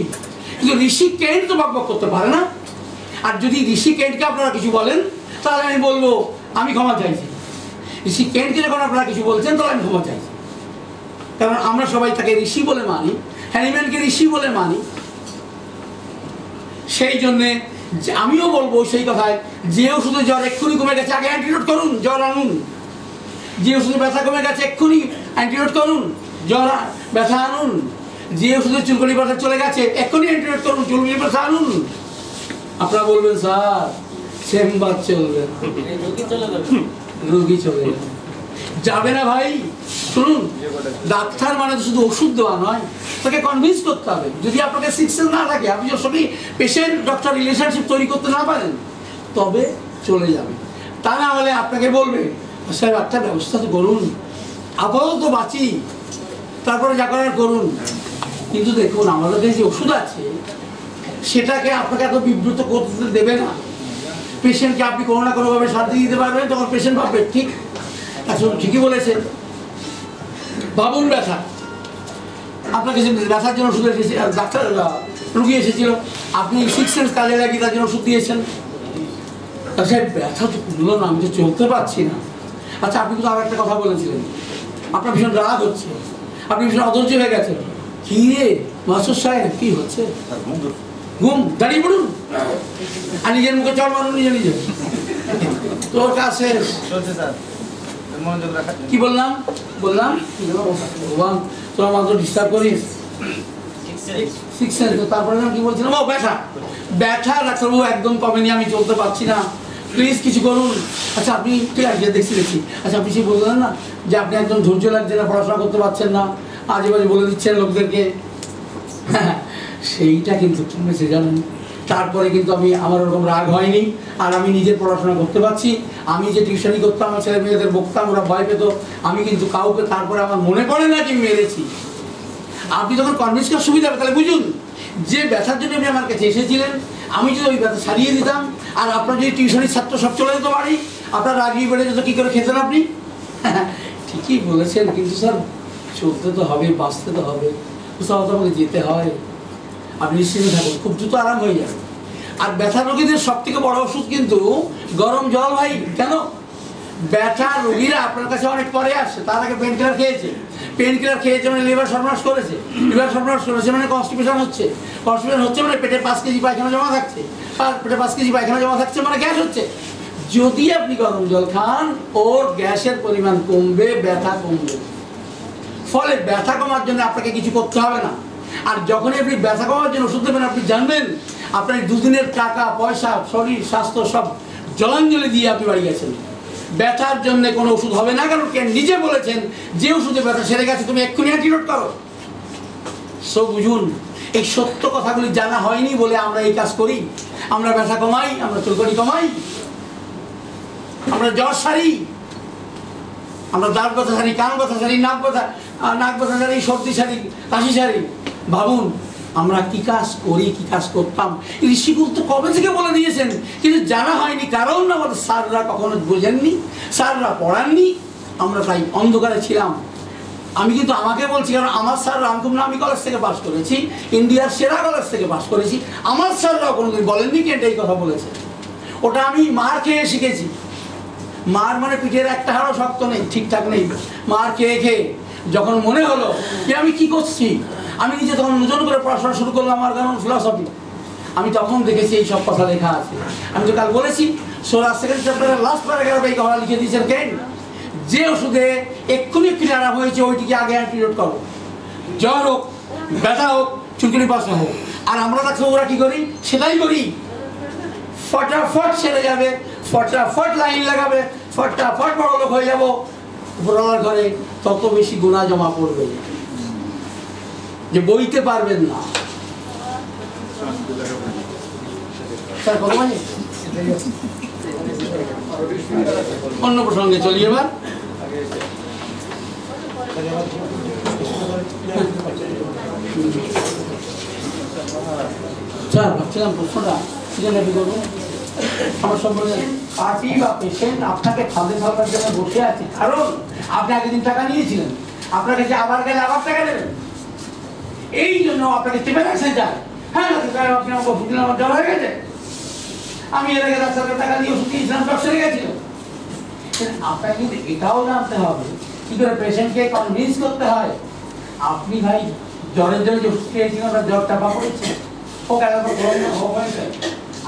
কিন্তু ঋষি কেন্ট তো বকবক করতে পারে না। আর যদি ঋষি কেন্টকে আপনারা কিছু বলেন তাহলে আমি বলবো আমি ক্ষমা চাইছি। ঋষি কেন্টকে যখন আপনারা কিছু বলছেন তাহলে আমি ক্ষমা চাইছি, কারণ আমরা সবাই তাকে ঋষি বলে মানি, হ্যানিম্যানকে ঋষি বলে মানি। সেই জন্যে আমিও বলবো সেই কথায়, যে ওষুধে জ্বর এক্ষুনি কমে গেছে আগে অ্যান্টিডোট করুন, জ্বর আনুন। যে ওষুধে ব্যথা কমে গেছে এক্ষুনি অ্যান্টিডোট করুন, জ্বর ব্যথা আনুন। যে ওষুধে চুলকানি ব্যথা চলে গেছে এক্ষুনি অ্যান্টিডোট করুন, চুলকানি ব্যথা আনুন। আপনারা বলবেন স্যার চেম্বার চলবে, রোগী চলে যাবে না ভাই। শুনুন, ডাক্তার মানে তো শুধু ওষুধ দেওয়া নয়, তাকে কনভিন্স করতে হবে। যদি আপনাকে সিক্স সেন্স না থাকে, আপনি যদি পেশেন্ট ডক্টর রিলেশনশিপ তৈরি করতে না পারেন তবে চলে যাবে। তা না হলে আপনাকে বলবে স্যার একটা ব্যবস্থা তো করুন, আপাতত বাঁচি, তারপরে যা করার করুন। কিন্তু দেখুন আমাদের কাছে যে ওষুধ আছে সেটাকে আপনাকে এত বিব্রত করতে দেবে না। পেশেন্টকে আপনি কোনো না কোনোভাবে শান্তি দিতে পারবেন, তখন পেশেন্ট ভাববে ঠিক আসলে ঠিকই বলেছেন। ভাবুন ব্যথা, আপনার কাছে ব্যথার জন্য ওষুধ এসেছে, ডাক্তার রুগী এসেছিল, আপনি সিক্স সেন্স কাজে লাগিয়ে তার জন্য ওষুধ দিয়েছেন। আচ্ছা ব্যথা তো কমলো না, আমি তো চলতে পারছি না। আচ্ছা আপনি কিন্তু আরো একটা কথা বলেছিলেন, আপনার ভীষণ রাগ হচ্ছে, আপনি ভীষণ অধৈর্য হয়ে গেছেন। কি রে মাস্টার সাহেব কি হচ্ছে? ঘুম, দাঁড়িয়ে পড়ুন আর নিজের মুখে চড় মারুন নিজে নিজে, তোর কাজ শেষ। কি বললাম বললাম ভগবান তোর মাত্র ডিস্টার্ব করিস। তারপরে কি বলছিলাম, ও ব্যথা। ব্যথা ডাক্তারবাবু একদম কমেনি, আমি চলতে পারছি না, প্লিজ কিছু করুন। আচ্ছা আপনি ঠিক আছে দেখছি। আচ্ছা আপনি সেই বললেন না যে আপনি একদম ধৈর্য লাগছে না, পড়াশোনা করতে পারছেন না, আজে বাজে বলে দিচ্ছেন লোকদেরকে। সেইটা কিন্তু কমেছে জানেন। তারপরে কিন্তু আমি আমার ওরকম রাগ হয়নি, আর আমি নিজের পড়াশোনা করতে পারছি। আমি যে টিউশনি করতাম, আমার ছেলে মেয়েদের বকতাম, ওরা ভয় পেত, আমি কিন্তু কাউকে তারপরে আমার মনে পড়ে না যে মেরেছি। আপনি যখন কনভিন্স করার সুবিধা হবে তাহলে বুঝুন যে ব্যথার জন্য আপনি আমার কাছে এসেছিলেন, আমি যদি ওই ব্যথা সারিয়ে দিতাম আর আপনার যদি টিউশনির ছাত্র সব চলে যেত বাড়ি, আপনার রাগিয়ে বেড়ে যেত, কী করে খেতেন আপনি? ঠিকই বলেছেন, কিন্তু স্যার চলতে তো হবে, বাঁচতে তো হবে, কোথাও তো আমাকে যেতে হয়। আপনি নিশ্চিন্ত থাকুন, খুব দ্রুত আরাম হয়ে যাবে। আর ব্যথা রোগীদের সব থেকে বড় ওষুধ কিন্তু গরম জল ভাই। কেন? ব্যথা রোগীরা আপনার কাছে অনেক পরে আসছে, তার আগে পেন কিলার খেয়েছে, মানে লিভার সর্বনাশ করেছে, মানে কনস্টিপেশন হচ্ছে মানে পেটে 5 কেজি পায়খানা জমা থাকছে, আর পেটে 5 কেজি পায়খানা জমা থাকছে মানে গ্যাস হচ্ছে। যদি আপনি গরম জল খান ওর গ্যাসের পরিমাণ কমবে, ব্যথা কমবে। ফলে ব্যথা কমার জন্য আপনাকে কিছু করতে হবে না। আর যখনই আপনি ব্যথা কমার জন্য ওষুধ দেবেন, আপনি জানবেন আপনার 2 দিনের টাকা পয়সা শরীর স্বাস্থ্য সব জলাঞ্জলি দিয়ে আপনি বাড়ি গেছেন। ব্যথার জন্য কোনো ওষুধ হবে না, কারণ কেন নিজে বলেছেন যে ওষুধে ব্যথা সেরে গেছে তুমি এক্ষুনি অ্যান্টিডোট করো। সো বুঝুন, এই সত্য কথাগুলি জানা হয়নি বলে আমরা এই কাজ করি। আমরা ব্যথা কমাই, আমরা চুলকানি কমাই, আমরা জ্বর সারি, আমরা দাঁত ব্যথা সারি, কান ব্যথা সারি, নাক ব্যথা সারি, সর্দি সারি, কাশি সারি। ভাবুন আমরা কি কাজ করি, কি কাজ করতাম। ঋষিকুল তো কবে থেকে বলে দিয়েছেন, কিন্তু জানা হয়নি, কারণ আমাদের স্যাররা কখনো বোঝেননি, স্যাররা পড়াননি, আমরা তাই অন্ধকারে ছিলাম। আমি কিন্তু আমাকে বলছি, কারণ আমার স্যার রামকুম নামি কলেজ থেকে পাস করেছি, ইন্ডিয়ার সেরা কলেজ থেকে পাস করেছি। আমার স্যাররাও কোনোদিন বলেননি কি এটা এই কথা বলেছে। ওটা আমি মার খেয়ে শিখেছি। মার মানে পিঠের একটা হাড়ও শক্ত নেই, ঠিকঠাক নেই। মার খেয়ে খেয়ে যখন মনে হলো যে আমি কি করছি, আমি নিজে তখন নতুন করে পড়াশোনা শুরু করলাম, আমার কারণ ফিলসফি। আমি তখন দেখেছি এই সব কথা লেখা আছে। আমি তো কাল বলেছি 16 সেকেন্ড চ্যাপ্টারের লাস্ট প্যারাগ্রাফে এই কথা লিখে দিয়েছেন কেন, যে ওষুধে এক্ষুনি আরাম হয়েছে ওইটিকে আগে অ্যান্টিডোট করো। জ্বর হোক, ব্যথা হোক, চুলকুনি পাশা হোক। আর আমরা ডাক্তার ওরা কী করি, সেটাই করি। ফটাফট সেরে যাবে, ফটাফট লাইন লাগাবে, ফটাফট বড় লোক হয়ে যাবো। উপরওয়ালার ঘরে তত বেশি গুণা জমা পড়বে যে বইতে পারবেন না। স্যার কত মানে অন্য প্রসঙ্গে চলি এবার। স্যার ভাবছিলাম প্রশ্নটা কি করবো, আমার সম্পর্কে পার্টি বা পেশেন্ট আপনাকে খাদ্য খাওয়ার জন্য বসে আছে, কারণ আপনি আগের দিন টাকা নিয়েছিলেন, আপনার কাছে আবার গেলে আবার টাকা দেবেন, এই জন্য আপনাকে চেপে রাখছেন। যায় হ্যাঁ আপনি আমাকে ফুটিল আমার জ্বর হয়ে গেছে, আমি এর আগে ডাক্তারকে টাকা দিয়ে ওষুধ দিয়েছিলাম, জ্বর সেরে গেছিল। আপনাকে কিন্তু এটাও জানতে হবে কি করে পেশেন্টকে কনভিন্স করতে হয়। আপনি ভাই জ্বরের জন্য যে ওষুধ খেয়েছিলেন ওটা জ্বর চাপা পড়েছে, ও কেন হয়েছে,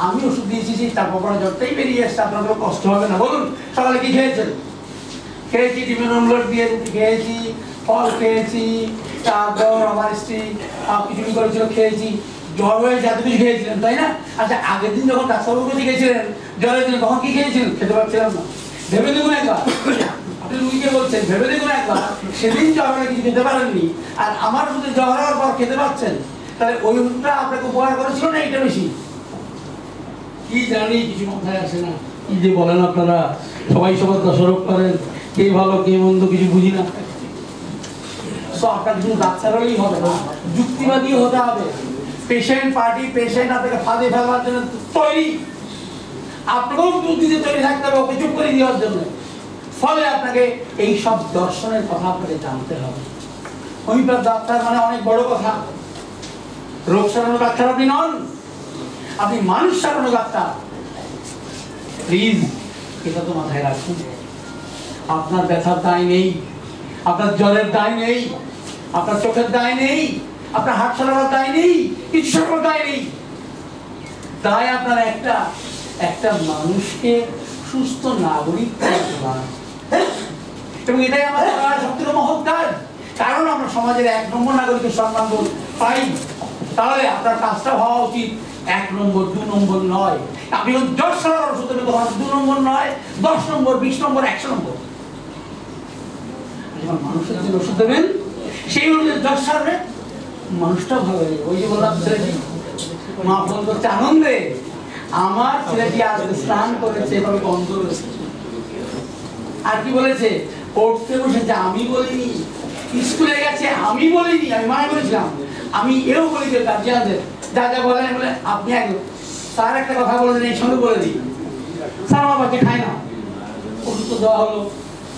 আমি ওষুধ দিয়েছি সেই চাপা পড়া জ্বরটাই বেরিয়ে এসছে, আপনার কোনো কষ্ট হবে না। বলুন সকালে কি খেয়েছেন? খেয়েছি ডিমের অমলেট দিয়ে রুটি খেয়েছি, ফল খেয়েছি, তারপর আমার স্ত্রী খিচুড়ি করেছিল খেয়েছি, জ্বর হয়েছে এত কিছু খেয়েছিলেন তাই না? আচ্ছা আগের দিন যখন ডাক্তারবাবুর কাছে গেছিলেন জ্বরের দিন তখন কি খেয়েছিলেন? খেতে পারছিলাম না। ভেবে দেখুন একবার, আপনি রুগীকে বলছেন ভেবে দেখুন একবার, সেদিন জ্বর হলে কিছু খেতে পারেননি, আর আমার শুধু জ্বর হওয়ার পর খেতে পাচ্ছেন, তাহলে ওই ওষুধটা আপনাকে উপকার করেছিল না এইটা বেশি? কি জানি কিছু মাথায় আসে না। কি যে বলেন আপনারা, সবাই সবার দোষারোপ করেন, কে ভালো কে মন্দ কিছু বুঝি না। আপনার শুধু ডাক্তার হলেই হবে না, যুক্তিবাদী হতে হবে। পেশেন্ট পার্টি পেশেন্ট আপনাকে ফাঁদে ফেলবার জন্য তৈরি, আপনাকেও যুক্তিতে তৈরি থাকতে হবে ওকে চুপ করে দেওয়ার জন্য। ফলে আপনাকে এই সব দর্শনের কথা আপনাকে জানতে হবে। হোমিওপ্যাথ ডাক্তার মানে অনেক বড় কথা। রোগ সারানো ডাক্তার আপনি নন, আপনি মানুষ সারানো ডাক্তার। প্লিজ এটা তো মাথায় রাখুন। আপনার ব্যথার দায় নেই, আপনার জ্বরের দায় নেই, আপনার চোখের দায় নেই, আপনার হাত সারানোর দায় নেই, কিছু সারানোর দায় নেই। দায় আপনার একটা মানুষকে সুস্থ নাগরিক করা, এবং এটাই আমাদের সবথেকে মহৎ কাজ। কারণ আমরা সমাজের 1 নম্বর নাগরিকের সম্মান পাই, তাহলে আপনার কাজটা হওয়া উচিত 1 নম্বর 2 নম্বর নয়। আপনি যখন জ্বর সারানোর ওষুধ দেবেন তখন 2 নম্বর নয়, 10 নম্বর, 20 নম্বর, 100 নম্বর। যখন মানুষের জন্য ওষুধ দেবেন সেই অনুযায়ী জ্বর সারবে, মানুষটাও ভালো হয়ে যাবে। ওই যে বললাম ছেলেটি মা ফোন করছে আনন্দে, আমার ছেলেটি আজ স্নান করেছে, এভাবে বন্ধ রয়েছে। আর কি বলেছে? পড়তে বসেছে, আমি বলিনি। স্কুলে গেছে, আমি বলিনি, আমি মানা করেছিলাম। আমি এও বলি যে গার্জিয়ানদের যা যা বলেন বলে আপনি আগে স্যার একটা কথা বলেছেন এই সঙ্গে বলে দিই, স্যার আমার বাচ্চা খায় না, ওষুধ দেওয়া হলো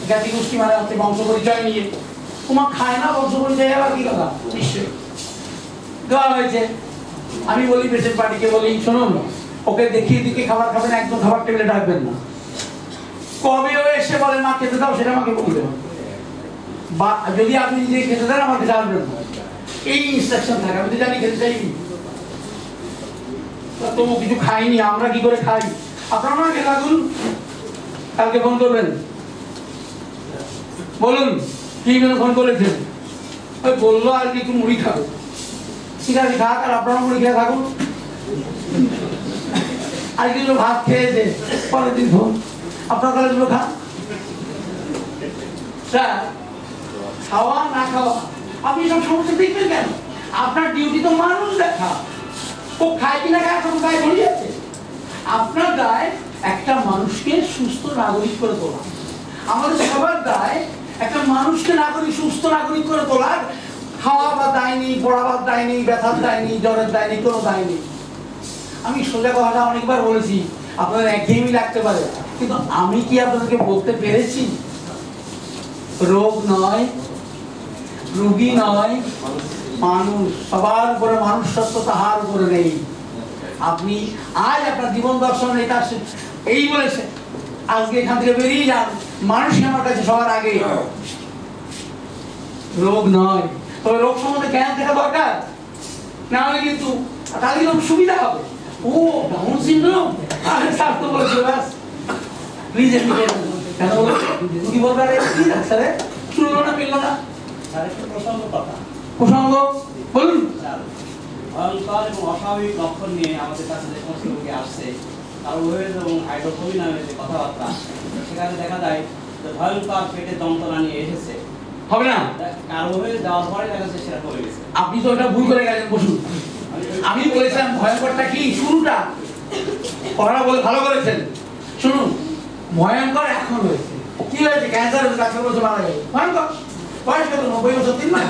জ্ঞাতি গোষ্ঠী মানে হচ্ছে বংশ পরিচয় নিয়ে, তোমার খায় না বংশ পরিচয় আবার কি কথা, নিশ্চয়ই দেওয়া হয়েছে। আমি বলি পেশেন্ট পার্টিকে বলি শুনুন, ওকে দেখিয়ে দিকে খাবার খাবেন, একদম খাবার টেবিলে ডাকবেন না। কবে ও এসে বলে মা খেতে দাও সেটা আমাকে বলবেন, বা যদি আপনি নিজে খেতে দেন আমাকে জানবেন না। এই ইনস্ট্রাকশন থাকে। আমি তো জানি খেতে চাইনি, তবু কিছু খাইনি, আমরা কি করে খাই? আপনারা না খেয়ে থাকুন, কালকে ফোন করবেন, বলুন কি ফোন করেছেন, ওই বললো আর কি একটু মুড়ি খাবে, ঠিক আছে খাক, আর আপনারা মুড়ি খেয়ে থাকুন। আর কিছু ভাত খেয়েছে, পরের দিন ফোন আপনার কাছে গুলো খান। খাওয়া না খাওয়া আপনি সব সমস্যা দেখবেন কেন? আপনার ডিউটি তো মানুষ দেখা। ও খায় কিনা খায় এখন গায়ে ভরে যাচ্ছে। আপনার দায় একটা মানুষকে সুস্থ নাগরিক করে তোলা। আমাদের সবার দায় একটা মানুষকে নাগরিক, সুস্থ নাগরিক করে তোলার। খাওয়া বা দায় নেই, পড়াবার দায় নেই, ব্যথার দায় নেই, জ্বরের দায় নেই, কোনো দায় নেই। আমি সোজা কথাটা অনেকবার বলেছি, আপনাদের একঘেয়েমি লাগতে পারে, কিন্তু আমি কি আপনাদেরকে বলতে পেরেছি রোগ নয়, রোগী নয়, মানুষ। সবার উপরে মানুষ সত্য, তাহার উপরে নেই। আপনি আজ আপনার জীবন দর্শন এটা এই বলেছে, আজকে এখান থেকে বেরিয়ে যান, মানুষই আমার কাছে সবার আগে, রোগ নয়। তবে রোগ সম্বন্ধে জ্ঞান থাকা দরকার, না হলে কিন্তু তাহলে কিন্তু সুবিধা হবে। ও ডাউন সিনড্রোম, আরে স্যার তো বলেছে ব্যাস, প্লিজ কেন বলো কি বলবে? আরে কি ডাক্তারে শুনলো না, পেলো না? স্যার একটা প্রসঙ্গ কথা, প্রসঙ্গ বলুন। ভয়ঙ্কর এবং অস্বাভাবিক লক্ষণ নিয়ে আমাদের কাছে যে সমস্ত রোগী আসছে, কার্বোহাইড্রেট এবং হাইড্রোফোবিক নামে যে কথাবার্তা, সেখানে দেখা যায় যে ভয়ঙ্কর পেটের যন্ত্রণা নিয়ে এসেছে। হবে না, কার্বোহাইড্রেট দেওয়ার পরে দেখা যাচ্ছে সেটা কমে গেছে। আপনি তো এটা ভুল করে গেছেন। বসুন, আমি বলেছিলাম ভয়ঙ্করটা কি, শুরুটা ওরা বলে ভালো করেছেন। শুনুন, ভয়ঙ্কর এখন হয়েছে। কি হয়েছে? ক্যান্সার হয়েছে, ১০০ বছর মারা গেল, ভয়ঙ্কর। বয়স কত? ৯০ বছর ৩ মাস।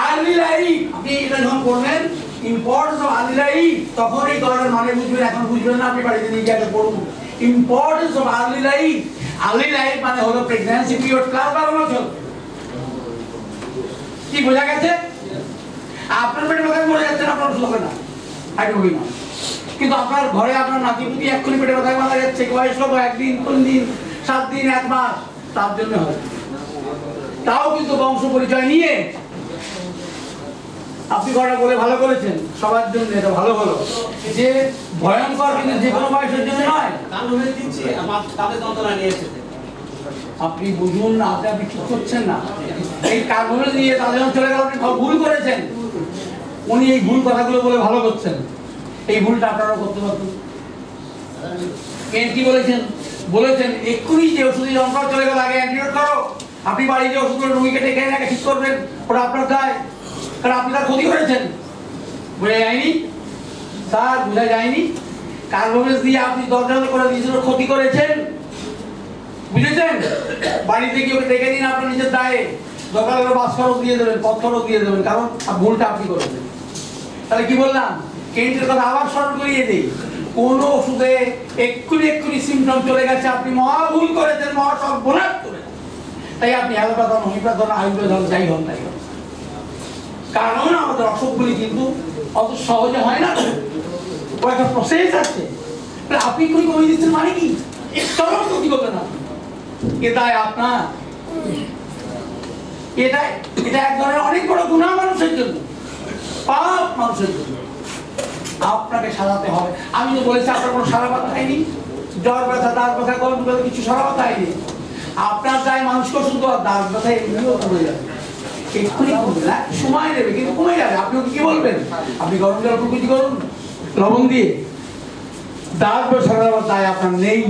আর্লি লাইফ, আপনি এটা যখন পড়বেন ইম্পর্টেন্স অফ আর্লি লাইফ, তখন এই কথাটার মানে বুঝবেন। এখন বুঝবেন না, আপনি বাড়িতে নিয়ে গিয়ে পড়ুন। Importance of early life. Early life মানে হলো প্রেগন্যান্সি পিরিয়ড, ক্লাস ১২ বছর। কি বোঝা গেছে? আপনার পেটে ব্যথা মরে যাচ্ছেন, আপনার ওষুধ হবে না, হাইড্রোফোবিক না। কিন্তু আপনার ঘরে আপনার নাতিপুতি এক্ষুনি পেটে ব্যথায় মারা যাচ্ছে, বয়স কত? ১ দিন, ৩ দিন, ৭ দিন, ১ মাস, তার জন্য হয়। তাও কিন্তু বংশ পরিচয় নিয়ে আপনি কথা বলে ভালো করেছেন, সবার জন্য এটা ভালো হলো যে ভয়ঙ্কর, কিন্তু যে কোনো বয়সের জন্য নয়। কার্বোহাইড্রেট দিচ্ছে, আমার তাদের যন্ত্রণা নিয়ে এসেছে। আপনি বুঝুন না, আপনি ঠিক করছেন না। এই কার্বোহাইড্রেট নিয়ে তাদের চলে গেল, আপনি ভুল করেছেন। উনি এই ভুল কথাগুলো বলে ভালো করছেন, এই ভুলটা আপনারাও করতে পারতেন। কি বলেছেন? বলেছেন এক্ষুনি যে ওষুধের যন্ত্রণা চলে গেল, আগে অ্যান্টিডোট করো। আপনি বাড়ি যে ওষুধগুলো রোগীকে ডেকে এনে ঠিক করবেন, ওটা আপনার দায়, কারণ আপনি তার ক্ষতি করেছেন। বোঝা যায়নি স্যার? বোঝা যায়নি? কার্বোহাইড্রেট দিয়ে আপনি দরজা করে নিজের ক্ষতি করেছেন, বুঝেছেন? বাড়িতে গিয়ে ওকে ডেকে দিন, আপনার নিজের দায়ে। দরকার হলে বাস খরচ দিয়ে দেবেন, পথ খরচ দিয়ে দেবেন, কারণ ভুলটা আপনি করেছেন। তাহলে কি বললাম? কেন্টের কথা আবার স্মরণ করিয়ে দিই। কোন ওষুধে এক্ষুনি সিমটম চলে গেছে, আপনি মহা ভুল করেছেন, মহা সর্বনাশ করেছেন। তাই আপনি অ্যালোপ্যাথন, হোমিওপ্যাথন, আয়ুর্বেদন যাই হন তাই হন, কারণ আমাদের অসুখগুলি কিন্তু অত সহজে হয় না, ও একটা প্রসেস আছে। আপনি এক্ষুনি কমিয়ে দিচ্ছেন মানে কি? চরম ক্ষতি করবে না, এটাই আপনার, এটা এক ধরনের অনেক বড় গুনাহ মানুষের জন্য, পাপ মানুষের জন্য। আপনাকে সাজাতে হবে। আমি তো বলেছি আপনার কোনো সারা ব্যথা হয়নি, জ্বর ব্যথা, দাঁত ব্যথা, গরম ব্যথা, কিছু সারা ব্যথা হয়নি। আপনার দায় মানুষকে ওষুধ দেওয়ার, দাঁত ব্যথা এমনিও কমে যাবে, এক্ষুনি কমবে না, সময় নেবে কিন্তু কমে যাবে। আপনি ওকে কি বলবেন? আপনি গরম জল প্রকৃতি করুন লবণ দিয়ে, দাঁত ব্যথা সারাবার দায় আপনার নেই।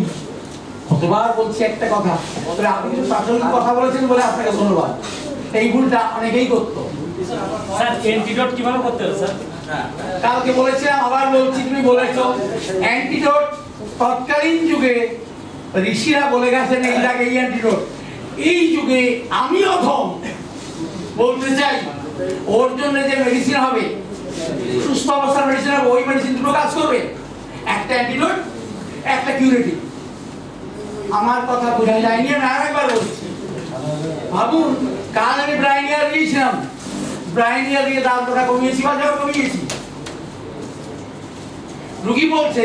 কতবার বলছি একটা কথা, তবে আপনি কিছু প্রাসঙ্গিক কথা বলেছেন বলে আপনাকে ধন্যবাদ। এই ভুলটা অনেকেই করতো। স্যার অ্যান্টিডোট কিভাবে করতে হবে স্যার? কালকে বলেছিলাম, আবার বলছি, তুমি বলেছো অ্যান্টিডোট তৎকালীন যুগে ঋষিরা বলে গেছেন এই লাগে এই অ্যান্টিডোট। এই যুগে আমি অথম বলতে চাই, ওর জন্য যে মেডিসিন হবে, সুস্থ অবস্থার মেডিসিন হবে, ওই মেডিসিন দুটো কাজ করবে, একটা অ্যান্টিডোট, একটা কিউরেটিভ। আমার কথা বোঝা যায়নি, আমি আর একবার বলছি। ভাবুন, কাল আমি ব্রাইনিয়ার দিয়েছিলাম, ব্রাইনিয়ার দিয়ে দাঁত ব্যথা কমিয়েছি বা জ্বর কমিয়েছি। রুগী বলছে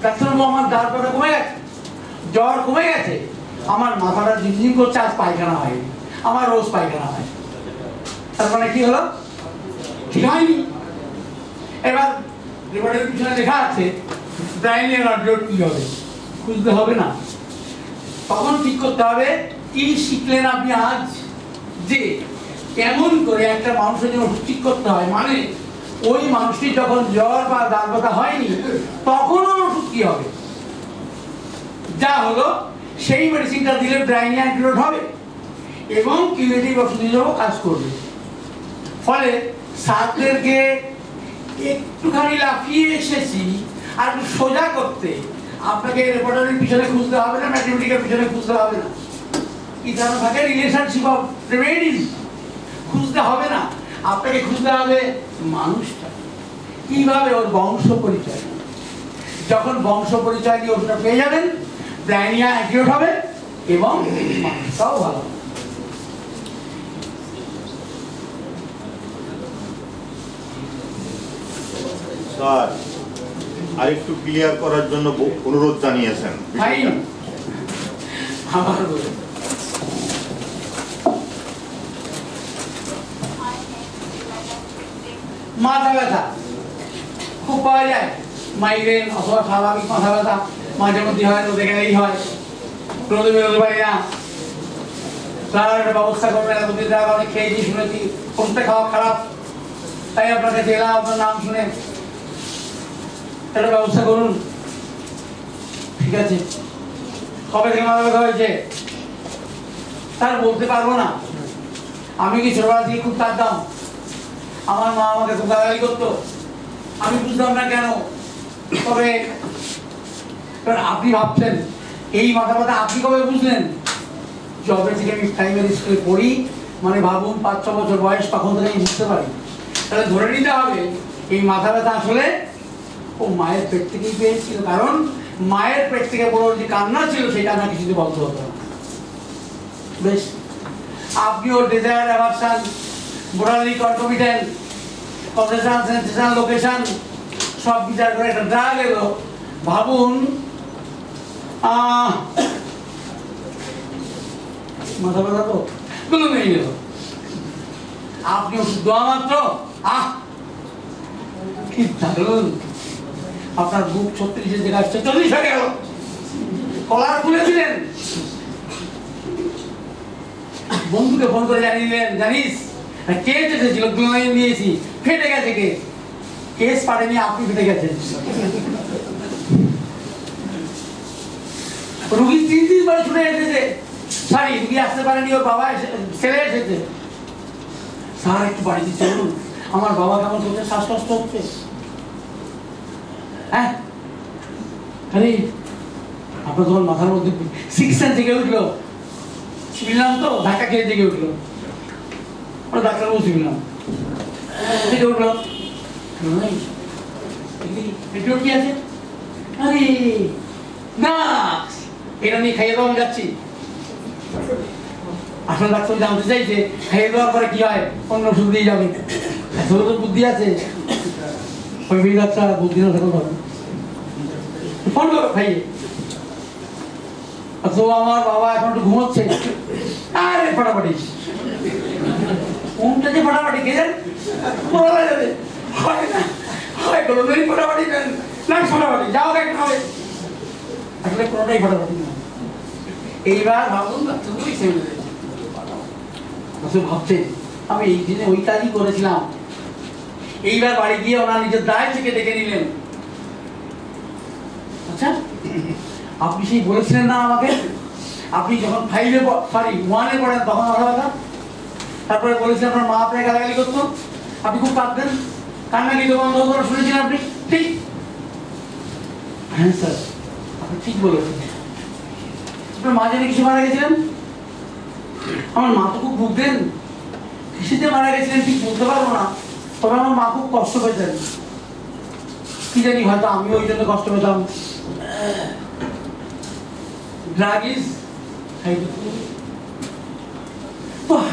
ডাক্তারবাবু আমার দাঁত ব্যথা কমে গেছে, জ্বর কমে গেছে, আমার মাথাটা ঝিমঝিম করছে, আজ পায়খানা হয়নি, আমার রোজ পায়খানা হয়। তার মানে কি হলো? ঠিক হয়নি। এবার রিপোর্টের পিছনে লেখা আছে ব্রাইনিয়ার অ্যান্টিডোট কি হবে, খুঁজতে হবে না। তখন ঠিক করতে হবে কি শিখলেন আপনি আজ, যে কেমন করে একটা মানুষের জন্য ঠিক করতে হয়। মানে ওই মানুষটি যখন জ্বর বা দাঁত ব্যথা হয়নি, তখন ওষুধ কি হবে, যা হলো সেই মেডিসিনটা দিলে ব্রাইনিয়ার অ্যান্টিডোট হবে এবং কিউরেটিভ ওষুধ হিসেবেও কাজ করবে। ফলে ছাত্রদেরকে একটুখানি লাফিয়ে এসেছি আর একটু সোজা করতে আপনাকে রেপোর্টারের পিছনে খুঁজতে হবে না, ম্যাথমেটিকের পিছনে খুঁজতে হবে না, কি যেন থাকে রিলেশনশিপ অফ রেমেডিস খুঁজতে হবে না, আপনাকে খুঁজতে হবে মানুষটা কিভাবে ওর বংশ পরিচয়। যখন বংশ পরিচয় দিয়ে ওটা পেয়ে যাবেন, ব্রাইনিয়া অ্যাকিউরেট হবে এবং মানুষটাও ভালো। স্যার আরেকটু ক্লিয়ার করার জন্য অনুরোধ জানিয়েছেন। আমার বলে মাথা ব্যথা খুব পাওয়া যায়, মাইগ্রেন অথবা স্বাভাবিক মাথা ব্যথা মাঝে মধ্যে হয়, রোদে গেলেই হয়, রোদে বেরোতে পারি না। তার একটা ব্যবস্থা করবেন, অনেক খেয়েছি শুনেছি কোনটা খাওয়া খারাপ, তাই আপনার কাছে এলাম আপনার নাম শুনে, একটা ব্যবস্থা করুন। ঠিক আছে, কবে থেকে মাথা ব্যথা হয়েছে তার বলতে পারবো না। আমি কি ছোটবেলা থেকে খুব কাঁদতাম, আমার মা আমাকে খুব গালাগালি করতো, আমি বুঝতাম না কেন। তবে আপনি ভাবছেন এই মাথা ব্যথা আপনি কবে বুঝলেন? যবে থেকে আমি প্রাইমারি স্কুলে পড়ি, মানে ভাবুন 5-6 বছর বয়স, তখন থেকে আমি বুঝতে পারি। তাহলে ধরে নিতে হবে এই মাথা ব্যথা আসলে ও মায়ের পেট থেকেই পেয়েছিল, কারণ মায়ের পেট থেকে বড় যে কান্না ছিল সেই কান্না কিছুতে বন্ধ হতো না। বেশ, আপনি ওর desire, aversion, botany, concomitant, position, sensation, location সব বিচার করে একটা ড্রাগ এলো। ভাবুন মাথা ব্যথা তো কোনো নেই গেল, আপনি ওষুধ দেওয়া মাত্র কি দারুন, আপনার বুক 36-এর জায়গায় 46 হয়ে গেল, কলার খুলে দিলেন, বন্ধুকে ফোন করে জানিয়ে দিলেন, জানিস কেস এসেছিল, গ্লোনাইন নিয়েছি, ফেটে গেছে কেস, কেস পারেনি আপনি ফেটে গেছেন। রুগী 3 বার ছুটে এসেছে, সরি রুগী আসতে পারেনি, ওর বাবা ছেলে এসেছে, স্যার একটু বাড়িতে চলুন, আমার বাবা কেমন করছে, শ্বাসকষ্ট হচ্ছে। হ্যাঁ আরে আপনার তখন মাথার মধ্যে 6 সেন্স জেগে উঠলো, শুনলাম তো ধাক্কা খেয়ে জেগে উঠলো, ওরা ডাক্তারবাবু শুনলাম জেগে উঠলো, কি আছে, আরে না এটা নিয়ে খাইয়ে দেওয়া, আমি যাচ্ছি। আসলে ডাক্তার জানতে চাইছে খাইয়ে দেওয়ার পরে কি হয়, অন্য ওষুধ দিয়ে যাবে, এত তো বুদ্ধি আছে, ওই ডাক্তার বুদ্ধি না থাকলে হবে, ফোন করো খাইয়ে। তো আমার বাবা এখন একটু ঘুমোচ্ছে, আরে ফাটাফাটি কোনটা যে ফাটাফাটি কে জানে, বলা যাবে হয় না, হয় কোনোদিনই ফাটাফাটি না, ফাটাফাটি যাও একটা হবে, আসলে কোনোটাই ফাটাফাটি না। এইবার ভাবুন ডাক্তারগুলোই সেমে ভাবছেন আমি এই দিনে ওই কাজই করেছিলাম। এইবার বাড়ি গিয়ে ওনার নিজের দায় থেকে ডেকে নিলেন, আচ্ছা আপনি সেই বলেছিলেন না আমাকে, আপনি যখন 1-এ পড়েন তখন মাথা ব্যথা, তারপরে বলেছিলেন আপনার মা আপনাকে গালাগালি করতো, আপনি খুব কাঁদতেন, কান্না গিয়ে বন্ধ করে শুনেছিলেন আপনি, ঠিক? হ্যাঁ স্যার আপনি ঠিক বলেছেন। আপনার মা জানি কিছু মারা গেছিলেন? আমার মা তো খুব ভুগতেন, কিসেতে মারা গেছিলেন ঠিক বলতে পারবো না, তবে আমার মা খুব কষ্ট পেতেন, কি জানি হয়তো আমিও ওই জন্য কষ্ট পেতাম। ড্রাগ ইজ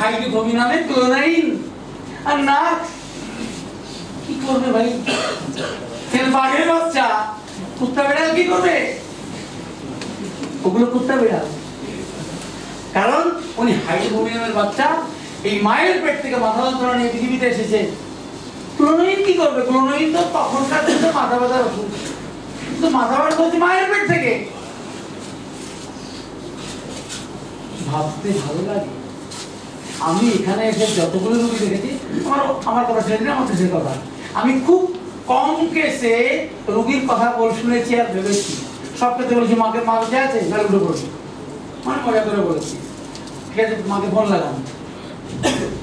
হাইড্রোথোমি নামে ক্লোরাইন, আর না কি করবে ভাই, বাঘের বাচ্চা কুত্তা বেড়াল কি করবে, ওগুলো কুত্তা বেড়াল, কারণ উনি হাইড্রোথোমি নামের বাচ্চা এই মায়ের পেট থেকে মাথা যন্ত্রণা নিয়ে পৃথিবীতে এসেছে। ক্লোরাইন কি করবে, ক্লোরাইন তো তখনকার দিনে মাথা ব্যথার ওষুধ, কিন্তু মাথা ব্যথা হচ্ছে মায়ের পেট থেকে। ভাবতে ভালো লাগে, আমি এখানে এসে যতগুলো রোগী দেখেছি, আমার কথা ছেড়ে দিন, আমার দেশের কথা, আমি খুব কম কেসে রোগীর কথা শুনেছি আর ভেবেছি, সব ক্ষেত্রে বলেছি মাকে মা বেঁচে আছে, নাহলে উঠে পড়েছি, মানে মজা করে বলেছি, ঠিক আছে মাকে ফোন লাগান,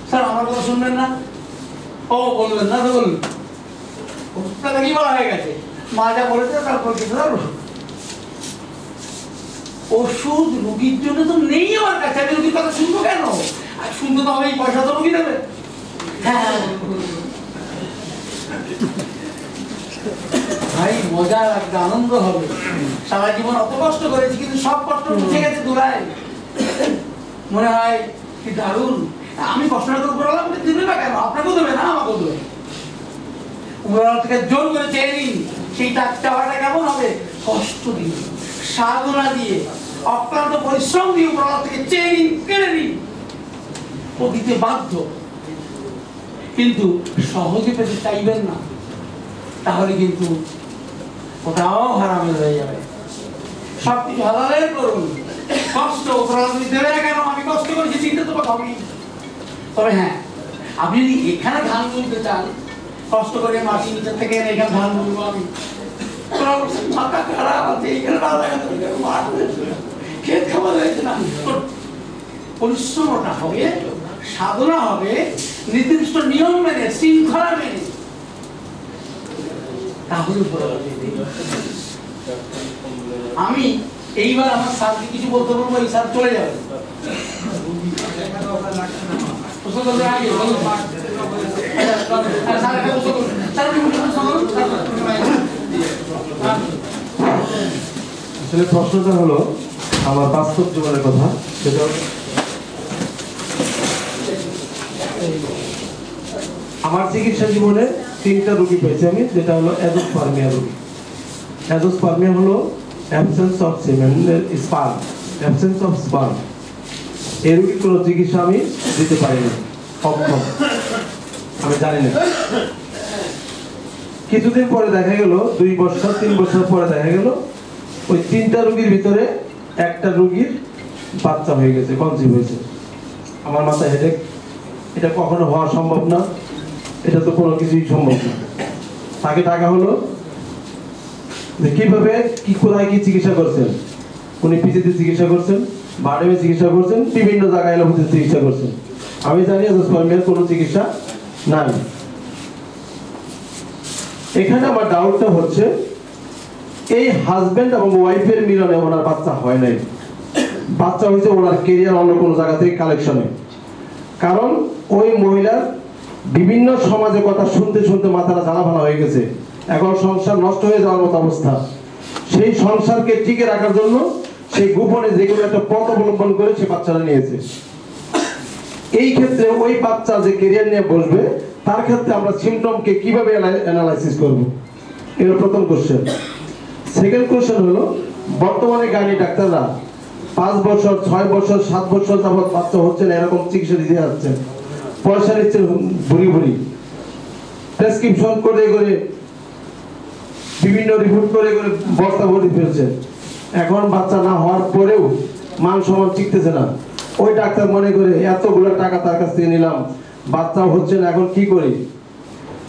স্যার আমার কথা শুনবেন না, ও বলবেন না তো বলুন, ওষুধটা কি বলা হয়ে গেছে, মা যা বলেছে তারপর কিছু না। ওষুধ রুগীর জন্য তো নেই আমার কাছে, আমি রুগীর কথা শুনবো কেন? আর শুনতে তো হবে, এই পয়সা তো রুগী দেবে। হ্যাঁ ভাই, মজা লাগবে, আনন্দ হবে। সারা জীবন অত কষ্ট করেছি, কিন্তু সব কষ্ট উঠে গেছে দূরায়। মনে হয় কি দারুণ। আমি কষ্টটা তো উপরওয়ালা দিবে না কেন? আপনাকেও দেবে না, আমাকেও দেবে। উপরওয়ালা থেকে জোর করে চেয়ে নিন, সেই চাওয়াটা কেমন হবে? কষ্ট দিয়ে, সাধনা দিয়ে, অক্লান্ত পরিশ্রম দিয়ে উপরওয়ালা থেকে চেয়ে নিন, কেড়ে নিন। ও দিতে বাধ্য, কিন্তু সহজে পেতে চাইবেন না, তাহলে কিন্তু ওটাও হারামের হয়ে যাবে। সবকিছু হালালের করুন। কষ্ট উপরওয়ালা দেবে না কেন? আমি কষ্ট করেছি, চিন্তা তো হবেই। তবে হ্যাঁ, আপনি যদি এখানে ধান তুলতে চান, কষ্ট করে মাটি নিচে থেকে এনে এখানে ধান তুলবো আমি, মাথা খারাপ আছে, এইখানে না লাগাতে খেত খাবার হয়েছে না। পরিশ্রমটা হবে, সাধনা হবে, নির্দিষ্ট নিয়ম মেনে, শৃঙ্খলা মেনে, তাহলে আমি এইবার আমার স্যারকে কিছু বলতে বলবো, এই স্যার চলে যাবে। আসলে প্রশ্নটা হলো আমার বাস্তব জীবনের কথা। সেটা আমার চিকিৎসা জীবনে 3টা রোগী পেয়েছি আমি, যেটা হলো অ্যাজোস্পার্মিয়া রোগী। অ্যাজোস্পার্মিয়া হলো absence of semen, sperm, absence of sperm. এই রোগীর কোনো চিকিৎসা আমি দিতে পারিনি, অক্ষম, আমি জানি না। কিছুদিন পরে দেখা গেল, 2 বছর 3 বছর পরে দেখা গেল ওই 3টা রোগীর ভিতরে একটা রোগীর বাচ্চা হয়ে গেছে, কনসিভ হয়েছে। আমার মাথায় হেডেক, এটা কখনো হওয়া সম্ভব না, এটা তো কোনো কিছুই সম্ভব না। তাকে টাকা হলো যে কিভাবে কি কোথায় কি চিকিৎসা করছেন। উনি পিজিতে চিকিৎসা করছেন, বারডেমে চিকিৎসা করছেন, বিভিন্ন জায়গায় এলোপ্যাথি চিকিৎসা করছেন। আমি জানি অ্যাজোস্পার্মিয়ার কোনো চিকিৎসা নাই। এখানে আমার ডাউটটা হচ্ছে, এই হাজবেন্ড এবং ওয়াইফের মিলনে ওনার বাচ্চা হয় নাই, বাচ্চা হয়েছে ওনার কেরিয়ার অন্য কোনো জায়গা থেকে কালেকশনে। কারণ ওই মহিলার বিভিন্ন সমাজে কথা শুনতে শুনতে মাথাটা জ্বালাভালা হয়ে গেছে, এখন সংসার নষ্ট হয়ে যাওয়ার মতো অবস্থা। সেই সংসারকে টিকে রাখার জন্য সেই গোপনে যে কোনো একটা পথ অবলম্বন করে সে বাচ্চাটা নিয়েছে। এই ক্ষেত্রে ওই বাচ্চা যে কেরিয়ার নিয়ে বসবে, তার ক্ষেত্রে আমরা সিমটমকে কিভাবে অ্যানালাইসিস করব, এটা প্রথম কোশ্চেন। সেকেন্ড কোশ্চেন হলো, বর্তমানে গাইনি ডাক্তাররা 5 বছর 6 বছর 7 বছর যাবত বাচ্চা হচ্ছে না, এরকম চিকিৎসা দিতে যাচ্ছেন, পয়সা নিচ্ছেন ভুরি ভুরি, প্রেসক্রিপশন করে করে বিভিন্ন রিপোর্ট করে করে বস্তা ভর্তি ফেলছে। এখন বাচ্চা না হওয়ার পরেও মান সম্মান টিকতেছে না। ওই ডাক্তার মনে করে এতগুলো টাকা তার কাছ থেকে নিলাম, বাচ্চা হচ্ছে না, এখন কি করি?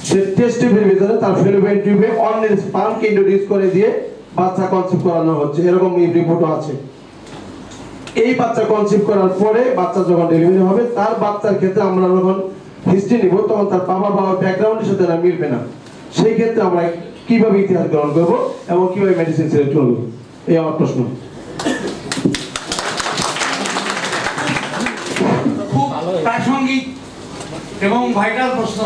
সে টেস্ট টিউবের ভিতরে তার ফেলোপিয়ান টিউবে অন্যের স্পার্মকে ইন্ট্রোডিউস করে দিয়ে বাচ্চা কনসিভ করানো হচ্ছে, এরকম রিপোর্টও আছে। এই বাচ্চা কনসিভ করার পরে বাচ্চা যখন ডেলিভারি হবে, তার বাচ্চার ক্ষেত্রে আমরা যখন হিস্ট্রি নিব, তখন তার বাবার ব্যাকগ্রাউন্ডের সাথে না মিলবে না। সেই ক্ষেত্রে আমরা কিভাবে ইতিহাস গ্রহণ করবো এবং কিভাবে মেডিসিন সিলেক্ট করবো, এই আমার প্রশ্ন। খুব প্রাসঙ্গিক এবং ভাইটাল প্রশ্ন।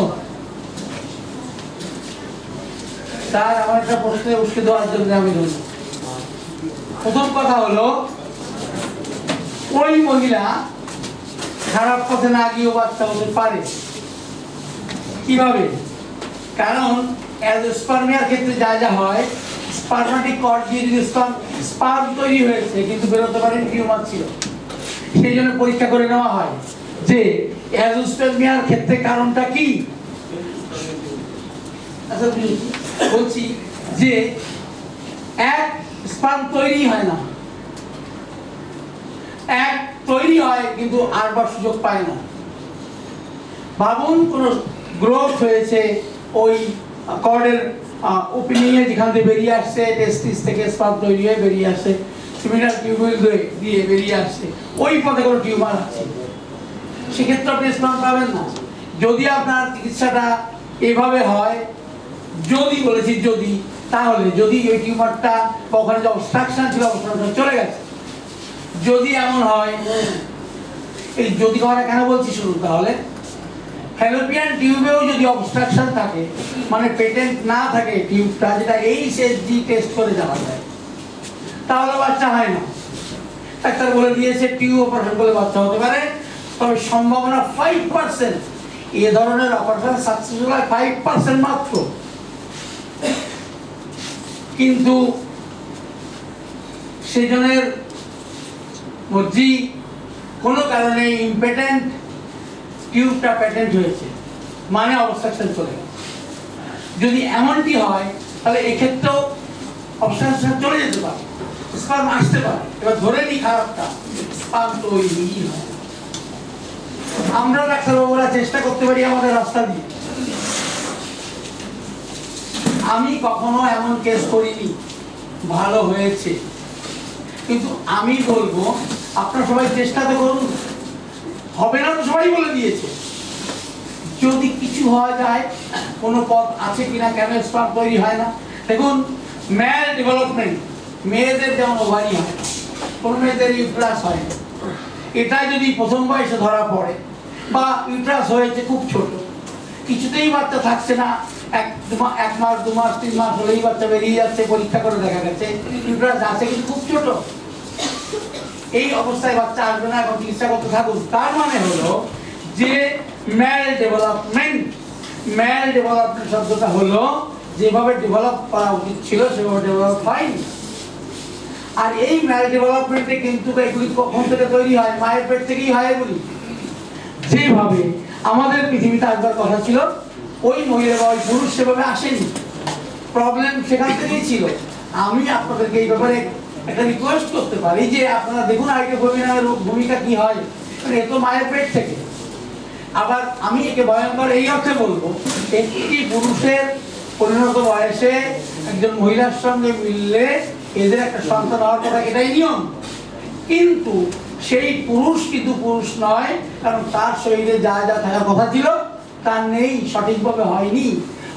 স্যার, আমার একটা প্রশ্নে উঠে দেওয়ার জন্য আমি ধন্যবাদ। প্রথম কথা হলো, ওই মহিলা খারাপ পথে না গিয়েও বাচ্চা হতে পারে। কিভাবে? কারণ অ্যাজোস্পার্মিয়ার ক্ষেত্রে যা যা হয়, স্পার্মাটিক কর্ড দিয়ে যদি স্পার্ম তৈরি হয়েছে কিন্তু বেরোতে পারে টিউমার ছিল, সেই জন্য পরীক্ষা করে নেওয়া হয় যে অ্যাজোস্পার্মিয়ার ক্ষেত্রে কারণটা কি। আচ্ছা বলছি যে এক স্পার্ম তৈরি হয় না, এক তৈরি হয় কিন্তু আরবার সুযোগ পায় না। ভাবুন, কোন গ্রোথ হয়েছে ওই কর্ডের ওপেনিংয়ে, যেখান থেকে বেরিয়ে আসছে, টেস্টিস থেকে স্পার্ম তৈরি হয়ে বেরিয়ে আসছে, সিমিনাল টিউবিল দিয়ে বেরিয়ে আসছে, ওই পথে কোনো টিউমার আছে, সেক্ষেত্রে আপনি স্পার্ম পাবেন না। যদি আপনার চিকিৎসাটা এভাবে হয়, যদি বলেছি যদি, তাহলে যদি ওই টিউমারটা বা ওখানে যে অবস্ট্রাকশন ছিল অবস্ট্রাকশন চলে গেছে, যদি এমন হয়, এই যদি কথাটা কেন বলছি শুরু, তাহলে ফ্যালোপিয়ান টিউবেও যদি অবস্ট্রাকশন থাকে, মানে পেটেন্ট না থাকে টিউবটা, যেটা এইচএসজি টেস্ট করে জানা যায়, তাহলে বাচ্চা হয় না। ডাক্তার বলে দিয়েছে টিউব অপারেশন করলে বাচ্চা হতে পারে, তবে সম্ভাবনা 5%। এ ধরনের অপারেশন সাকসেসফুল হয় 5% মাত্র। কিন্তু সেজনের মধ্যে কোনো কারণে ইম্পেটেন্ট টিউবটা প্যাটেন্ট হয়েছে, মানে অবস্ট্রাকশন চলে গেছে। যদি এমনটি হয় তাহলে এক্ষেত্রেও অবস্ট্রাকশন চলে যেতে পারে, স্পার্ম আসতে পারে। এবার ধরে নিই খারাপটা, স্পার্ম তৈরি হয়। আমরা ডাক্তারবাবুরা চেষ্টা করতে পারি আমাদের রাস্তা দিয়ে। আমি কখনো এমন কেস করিনি, ভালো হয়েছে, কিন্তু আমি বলবো আপনারা সবাই চেষ্টা তো করুন। হবে না তো সবাই বলে দিয়েছে। যদি কিছু হওয়া যায়, কোনো পথ আছে কিনা, কেন স্পার্ম তৈরি হয় না? দেখুন, ম্যাল ডেভেলপমেন্ট, মেয়েদের যেমন ওভারি হয়, কোন মেয়েদের ইউট্রাস হয় না। এটা যদি প্রথম বয়সে ধরা পড়ে, বা ইউট্রাস হয়েছে খুব ছোট, কিছুতেই বাচ্চা থাকছে না, 1 মাস 2 মাস 3 মাস হলেই বাচ্চা বেরিয়ে যাচ্ছে, পরীক্ষা করে দেখা গেছে ইউট্রাস আছে কিন্তু খুব ছোট, এই অবস্থায় বাচ্চা আসবে না, এখন চিকিৎসা করতে থাকুন। তার মানে হলো যে ম্যাল ডেভেলপমেন্ট শব্দটা হলো যেভাবে ডেভেলপ করা উচিত ছিল সেভাবে ডেভেলপ হয়নি। আর এই ম্যাল ডেভেলপমেন্টে কিন্তু এগুলি কখন থেকে তৈরি হয়? মায়ের পেট থেকেই হয় এগুলি। যেভাবে আমাদের পৃথিবীতে আসবার কথা ছিল, ওই মহিলা বা ওই পুরুষ সেভাবে আসেনি, প্রবলেম সেখান থেকেই ছিল। আমি আপনাদেরকে এই ব্যাপারে একটা রিকোয়েস্ট করতে পারি যে আপনারা দেখুন আইডিওফোবিয়ার ভূমিকা কি হয়। এ তো মায়ের পেট থেকে। আবার আমি একে ভয়ঙ্কর এই অর্থে বলবো, একটি পুরুষের পরিণত বয়সে একজন মহিলার সঙ্গে মিললে এদের একটা সন্তান হওয়ার কথা, এটাই নিয়ম। কিন্তু সেই পুরুষ কিন্তু পুরুষ নয়, কারণ তার শরীরে যা যা থাকার কথা ছিল তার নেই, সঠিকভাবে হয়নি।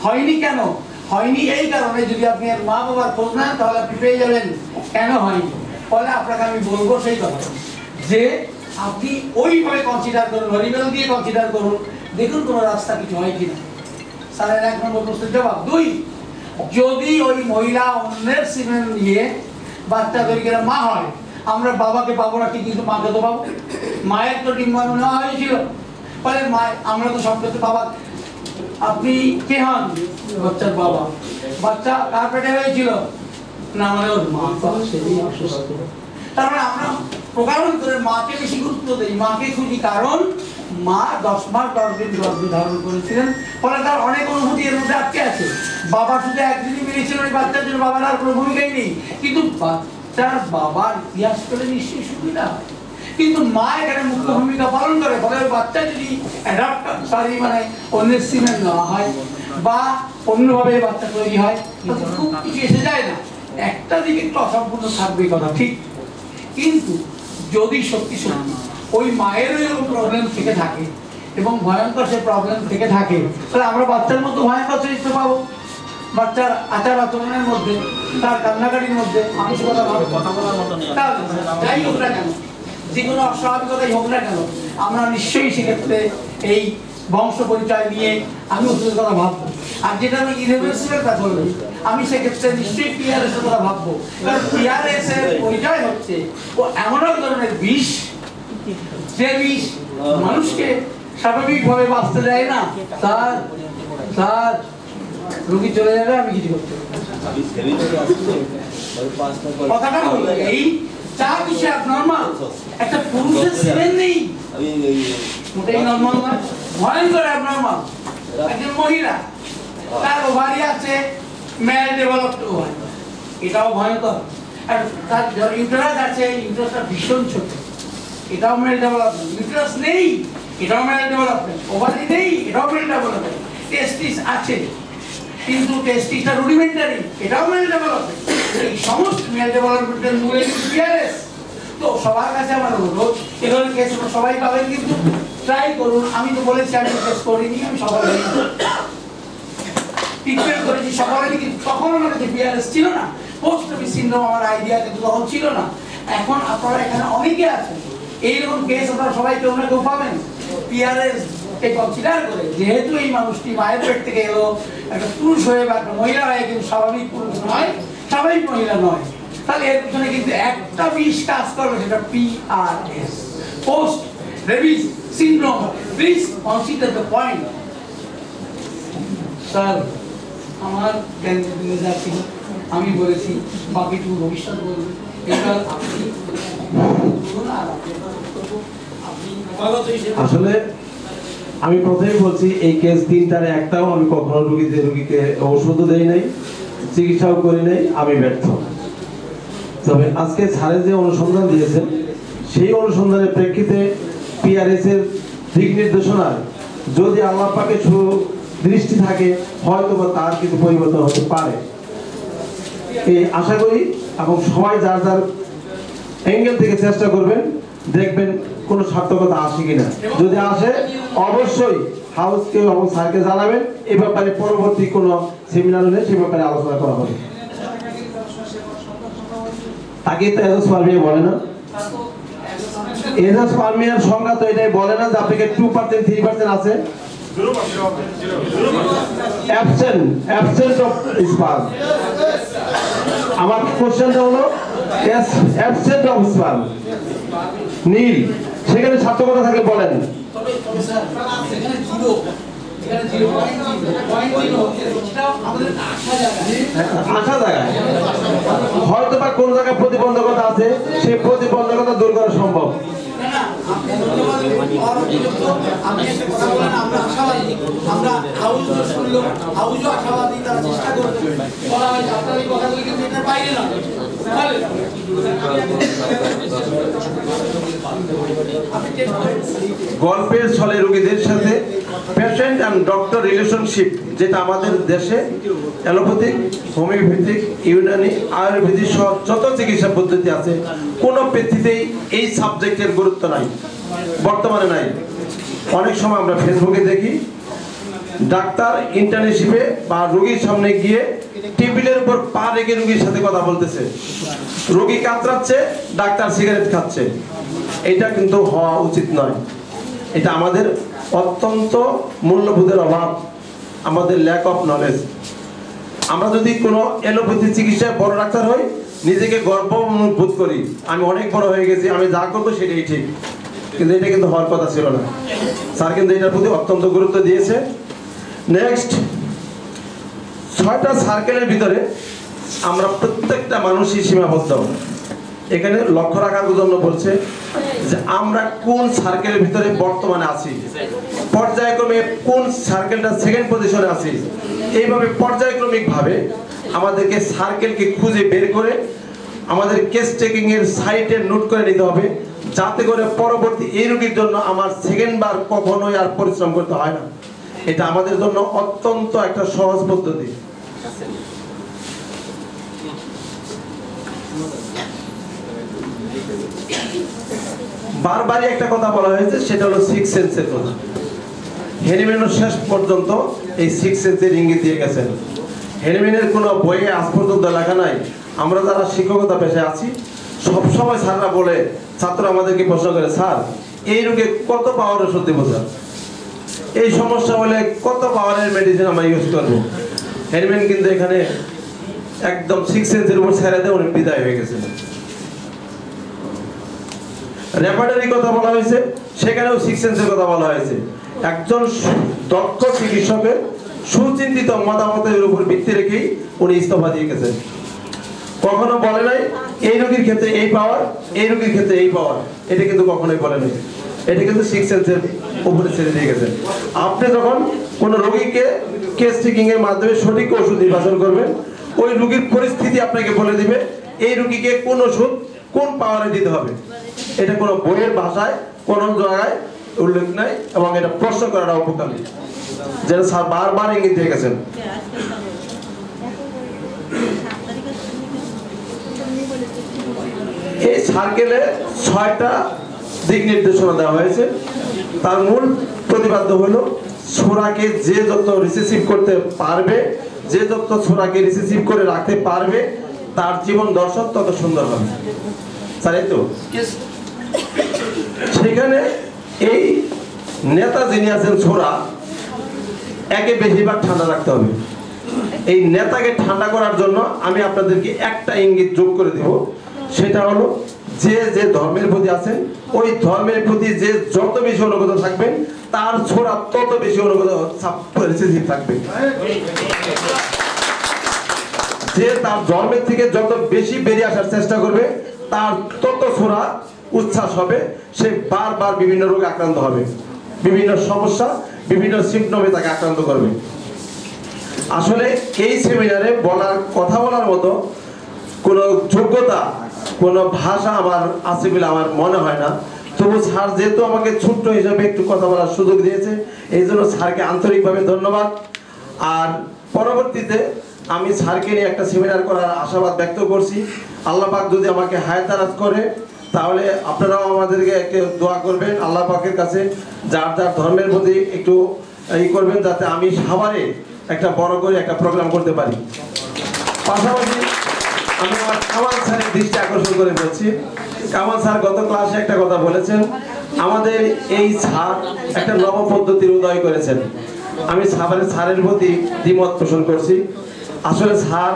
হয়নি কেন? হয়নি এই কারণে, যদি আপনি আর মা বাবার খোঁজ নেন তাহলে আপনি পেয়ে যাবেন কেন হয়নি। ফলে আপনাকে আমি বলবো সেই কথা যে আপনি ওইভাবে কনসিডার করুন, হরিবেল দিয়ে কনসিডার করুন, দেখুন কোনো রাস্তা কিছু হয় কিনা। স্যারের 1 নম্বর প্রশ্নের জবাব। 2, যদি ওই মহিলা অন্যের সিমেন্ট নিয়ে বাচ্চা তৈরি করে মা হয়, আমরা বাবাকে পাবো না ঠিক, কিন্তু মাকে তো পাবো। মায়ের তো ডিম্বাণু নেওয়া হয়েছিল, ফলে আমরা তো সম্পর্কে বাবা। আপনি কে হন? বাচ্চার বাবা। বাচ্চা কার পেটে হয়েছিল? না, মানে ওর মা তো সেটাই অসুস্থ। তার মানে আমরা প্রকারণ করে মাকে বেশি গুরুত্ব দিই, মাকে খুঁজি, কারণ মা 10 মাস 10 দিন গর্ভে ধারণ করেছিলেন, ফলে তার অনেক অনুভূতি এর মধ্যে আটকে আছে। বাবা শুধু একদিনই বেরিয়েছিলেন ওই বাচ্চার জন্য, বাবার আর কোনো ভূমিকাই নেই। কিন্তু বাচ্চার বাবার ইতিহাস পেলে নিশ্চয়ই সুবিধা হয়, কিন্তু মা এখানে মুখ্য ভূমিকা পালন করে। ফলে ওই বাচ্চা যদি মানে অন্যের সিমেন্ট নেওয়া হয় বা অন্যভাবে বাচ্চা তৈরি হয়, তাতে খুব কিছু এসে যায় না। একটা দিকে একটু অসম্পূর্ণ থাকবে কথা ঠিক, কিন্তু যদি সত্যি সত্যি ওই মায়ের এরকম প্রবলেম থেকে থাকে এবং ভয়ঙ্কর সে প্রবলেম থেকে থাকে, তাহলে আমরা বাচ্চার মতো ভয়ঙ্কর চরিত্র পাবো। বাচ্চার আচার আচরণের মধ্যে, তার কান্নাকাটির মধ্যে, মানসিকতা কথা বলার মতো নেই। যাই হোক না কেন, যে কোনো অস্বাভাবিকতাই হোক না কেন, আমরা নিশ্চয়ই সেক্ষেত্রে এই বংশ পরিচয় নিয়ে আমি ওষুধের কথা ভাববো। আর যেটা আমি ইরিভার্সিবল প্যাথোলজি, আমি সেক্ষেত্রে নিশ্চয়ই পিআরএস এর কথা ভাববো, কারণ পিআরএস এর পরিচয় হচ্ছে ও এমন এক ধরনের বিষ, যে বিষ মানুষকে স্বাভাবিকভাবে বাঁচতে দেয় না। স্যার রোগী চলে যাবে, আমি কিছু করতে কথাটা বলবো এই যা কিছু নরমাল, একটা পুরুষের সিমেন্ট নেই, মোটেই নরমাল নয়, ভয়ঙ্কর অ্যাবনরমাল। একজন মহিলা, তার ওভারি আছে, ম্যাল ডেভেলপড ওভারি, এটাও ভয়ঙ্কর। আর তার ইউটেরাস আছে, ইউটেরাসটা ভীষণ ছোট, এটাও ম্যাল ডেভেলপমেন্ট। ইউটেরাস নেই, এটাও ম্যাল ডেভেলপমেন্ট। ওভারি নেই, এটাও ম্যাল ডেভেলপমেন্ট। টেস্টিস আছে, কিন্তু টেস্টিসটা রুডিমেন্টারি, এটাও ম্যাল ডেভেলপমেন্ট। এই সমস্ত ম্যাল ডেভেলপমেন্টের মূলে পিআরএস। তো সবার কাছে আমার অনুরোধ, এ ধরনের কেস সবাই পাবেন, কিন্তু ট্রাই করুন। আমি তো বলেছি আমি টেস্ট করিনি, আমি সকালে ট্রিটমেন্ট করেছি সকালে, কিন্তু তখন আমার কাছে পিআরএস ছিল না, পোস্ট অফিস সিনড্রোম আমার আইডিয়া কিন্তু তখন ছিল না। এখন আপনারা এখানে অনেকে আছেন, এইরকম কেস আপনারা সবাই কেউ না কেউ পাবেন। পিআরএস কনসিডার করে যেহেতু এই মানুষটি মায়ের পেট থেকে এলো, একটা পুরুষ হয়ে বা একটা মহিলা হয়ে, কিন্তু স্বাভাবিক পুরুষ নয়, স্বাভাবিক মহিলা নয়, তাহলে এর পিছনে কিন্তু একটা বিষ কাজ করবে, সেটা PRS, post rabies syndrome. Please consider the point. Sir, আমার জ্ঞান যা ছিল আমি বলেছি, বাকিটুকু ভবিষ্যৎ বলবেন। এবার আপনি আসলে আমি প্রথমেই বলছি, এই কেস 3টার একটাও আমি কখনো রোগীকে ওষুধও দেই নাই, চিকিৎসাও করি নাই, আমি ব্যর্থ। তবে আজকে স্যারে যে অনুসন্ধান দিয়েছেন, সেই অনুসন্ধানের প্রেক্ষিতে পিআরএস এর দিক নির্দেশনায় যদি আল্লাহ পাকে দৃষ্টি থাকে, হয়তো বা তার কিছু পরিবর্তন হতে পারে এই আশা করি। এবং সবাই যার যার অ্যাঙ্গেল থেকে চেষ্টা করবেন, দেখবেন কোনো সার্থকতা আসে কিনা। যদি আসে অবশ্যই হাউসকে এবং স্যারকে জানাবেন। এই ব্যাপারে পরবর্তী কোনো সেমিনার হলে সেই ব্যাপারে আলোচনা করা হবে। তাকে তো এজোস্পার্মিয়া বলে না, এজোস্পার্মিয়ার সংখ্যা তো এটাই বলে না যে আপনাকে 2% 3% আছে, অ্যাবসেন্ট অফ স্পার্ম। আমার কোশ্চেনটা হলো অ্যাবসেন্ট অফ স্পার্ম নীল, সেখানে সার্থকতা থাকলে বলেন। তবে স্যার সেখানে জিরো, এখানে 0.0 সেটা আমাদের আশা জায়গায় হয়তো বা কোন জায়গায় প্রতিবন্ধকতা আছে, সেই প্রতিবন্ধকতা দূর করা সম্ভব। আমি একটা কথা বলেন, আমরা আশাবাদী, আমরা হাউজও শুনলো, হাউজও আশাবাদী, তারা চেষ্টা করবে করা হয়েছে। আপনার এই কথাগুলি কিন্তু এটার বাইরে না। গল্পের ছলে রোগীদের সাথে পেশেন্ট অ্যান্ড ডক্টর রিলেশনশিপ, যেটা আমাদের দেশে অ্যালোপ্যাথিক, হোমিওপ্যাথিক, ইউনানি, আয়ুর্বেদিক সহ যত চিকিৎসা পদ্ধতি আছে, কোনো পৃথিবীতেই এই সাবজেক্টের গুরুত্ব নাই, বর্তমানে নাই। অনেক সময় আমরা ফেসবুকে দেখি ডাক্তার ইন্টার্নশিপে বা রোগীর সামনে গিয়ে টেবিলের উপর পা রেখে রোগীর সাথে কথা বলতেছে, রোগী কাতরাচ্ছে, ডাক্তার সিগারেট খাচ্ছে। এটা কিন্তু হওয়া উচিত নয়। এটা আমাদের অত্যন্ত মূল্যবোধের অভাব, আমাদের ল্যাক অফ নলেজ। আমরা যদি কোনো এলোপ্যাথি চিকিৎসায় বড় ডাক্তার হই, নিজেকে গর্ব বোধ করি, আমি অনেক বড় হয়ে গেছি, আমি যা করবো সেটাই ঠিক, কিন্তু এটা কিন্তু হওয়ার কথা ছিল না। স্যার কিন্তু এটার প্রতি অত্যন্ত গুরুত্ব দিয়েছে। নেক্সট, 6টা সার্কেলের ভিতরে আমরা প্রত্যেকটা মানুষই সীমাবদ্ধ। এখানে লক্ষ্য রাখার জন্য বলছে যে আমরা কোন সার্কেলের ভিতরে বর্তমানে আছি, পর্যায়ক্রমে কোন সার্কেলটা সেকেন্ড পজিশনে আছি। এইভাবে পর্যায়ক্রমিকভাবে আমাদেরকে সার্কেলকে খুঁজে বের করে আমাদের কেস টেকিং এর সাইটে নোট করে নিতে হবে, যাতে করে পরবর্তী এই রোগীর জন্য আমার সেকেন্ডবার কখনোই আর পরিশ্রম করতে হয় না। এটা আমাদের জন্য অত্যন্ত একটা সহজ পদ্ধতি। বারবারই একটা কথা বলা হয়েছে, সেটা হলো 6 সেন্সের কথা। হেনিম্যানও শেষ পর্যন্ত এই 6 সেন্সের ইঙ্গিত দিয়ে গেছেন। হেনিম্যানের কোনো বইয়ে আজ পর্যন্ত লেখা নাই। আমরা যারা শিক্ষকতা পেশায় আছি, সবসময় স্যাররা বলে, ছাত্র আমাদেরকে প্রশ্ন করে, স্যার এই রোগে কত পাওয়ার ওষুধ দেবো স্যার, এই সমস্যা হলে কত পাওয়ারের মেডিসিন আমরা ইউজ করবো। হেনিম্যান কিন্তু এখানে একদম 6 সেন্সের উপর ছেড়ে দিয়ে উনি বিদায় হয়ে গেছেন। রেপার্টারি কথা বলা হয়েছে, সেখানেও 6 সেন্সের কথা বলা হয়েছে। একজন দক্ষ চিকিৎসকের সুচিন্তিত মতামতের উপর ভিত্তি রেখেই উনি ইস্তফা দিয়ে গেছেন। কখনো বলে নাই এই রোগীর ক্ষেত্রে এই পাওয়ার, এই রোগীর ক্ষেত্রে এই পাওয়ার, এটা কিন্তু কখনোই বলে নাই। এটা কিন্তু 6 সেন্সের উপরে ছেড়ে দিয়ে গেছেন। আপনি যখন কোনো রোগীকে কেস টেকিং এর মাধ্যমে সঠিক ওষুধ নির্বাচন করবেন, ওই রোগীর পরিস্থিতি আপনাকে বলে দিবে এই রোগীকে কোন ওষুধ কোন পাওয়ারে দিতে হবে। এটা কোনো বইয়ের ভাষায় কোন জায়গায় উল্লেখ নাই, এবং এটা প্রশ্ন করাটা উপকারী, যেটা স্যার বারবার ইঙ্গিত দিয়ে গেছেন। এই সার্কেলে 6টা দিক নির্দেশনা দেওয়া হয়েছে। তার মূল প্রতিপাদ্য হলো সূরাকে যে যত রিসিভ করতে পারবে, যে যত সূরাকে রিসিভ করে রাখতে পারবে, তার জীবন দর্শন তত সুন্দর হবে। স্যার এই তো সেখানে এই নেতা যিনি আছেন সূরা, একে বেশিরভাগ ঠান্ডা রাখতে হবে। এই নেতাকে ঠান্ডা করার জন্য আমি আপনাদেরকে একটা ইঙ্গিত যোগ করে দেব, সেটা হলো যে যে ধর্মের প্রতি আছেন ওই ধর্মের প্রতি যে যত বেশি অনুগত থাকবেন তার ছোড়া তত বেশি অনুগত থাকবে। যে তার ধর্মের থেকে যত বেশি বেরিয়ে আসার চেষ্টা করবে তার তত ছোড়া উচ্ছ্বাস হবে, সে বারবার বিভিন্ন রোগে আক্রান্ত হবে, বিভিন্ন সমস্যা বিভিন্ন সিম্পটমে তাকে আক্রান্ত করবে। আসলে এই সেমিনারে কথা বলার মতো কোনো যোগ্যতা, কোনো ভাষা আমার আছে বলে আমার মনে হয় না। তবু স্যার যেহেতু আমাকে ছোট্ট হিসাবে একটু কথা বলার সুযোগ দিয়েছে, এই জন্য স্যারকে আন্তরিকভাবে ধন্যবাদ। আর পরবর্তীতে আমি স্যারকে নিয়ে একটা সেমিনার করার আশাবাদ ব্যক্ত করছি। আল্লাহ পাক যদি আমাকে হায়াত করে তাহলে আপনারাও আমাদেরকে একটু দোয়া করবেন আল্লাহ পাকের কাছে, যার যার ধর্মের প্রতি একটু করবেন, যাতে আমি সাভারে একটা বড় করে একটা প্রোগ্রাম করতে পারি। পাশাপাশি আমি আমার কামাল স্যারের দৃষ্টি আকর্ষণ করে বলছি, কামাল স্যার গত ক্লাসে একটা কথা বলেছেন, আমাদের এই স্যার একটা নব পদ্ধতির উদয় করেছেন। আমি স্যারের প্রতি দ্বিমত পোষণ করছি। আসলে স্যার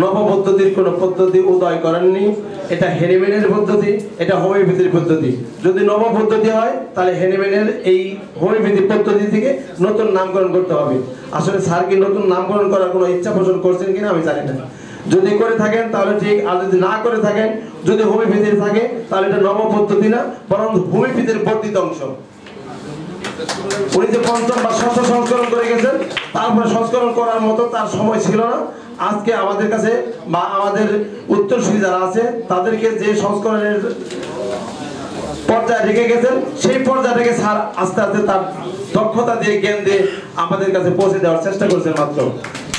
নব পদ্ধতির কোনো পদ্ধতি উদয় করেননি, এটা হেনিম্যানের পদ্ধতি, এটা হোমিওপ্যাথির পদ্ধতি। যদি নব পদ্ধতি হয় তাহলে হেনিম্যানের এই হোমিওপ্যাথি পদ্ধতি থেকে নতুন নামকরণ করতে হবে। আসলে স্যার কি নতুন নামকরণ করার কোনো ইচ্ছা পোষণ করছেন কিনা আমি জানি না। যদি করে থাকেন তাহলে ঠিক, আর যদি না করে থাকেন, যদি হোমিওপ্যাথির থাকে তাহলে এটা নব পদ্ধতি না, বরং হোমিওপ্যাথির বর্ধিত অংশ। উনি যে পঞ্চম বা ষষ্ঠ সংস্করণ করে গেছেন, তারপরে সংস্করণ করার মতো তার সময় ছিল না। আজকে আমাদের কাছে বা আমাদের উত্তরসূরি যারা আছে তাদেরকে যে সংস্করণের পর্যায়ে রেখে গেছেন, সেই পর্যায়টাকে স্যার আস্তে আস্তে তার দক্ষতা দিয়ে জ্ঞান দিয়ে আমাদের কাছে পৌঁছে দেওয়ার চেষ্টা করছেন মাত্র।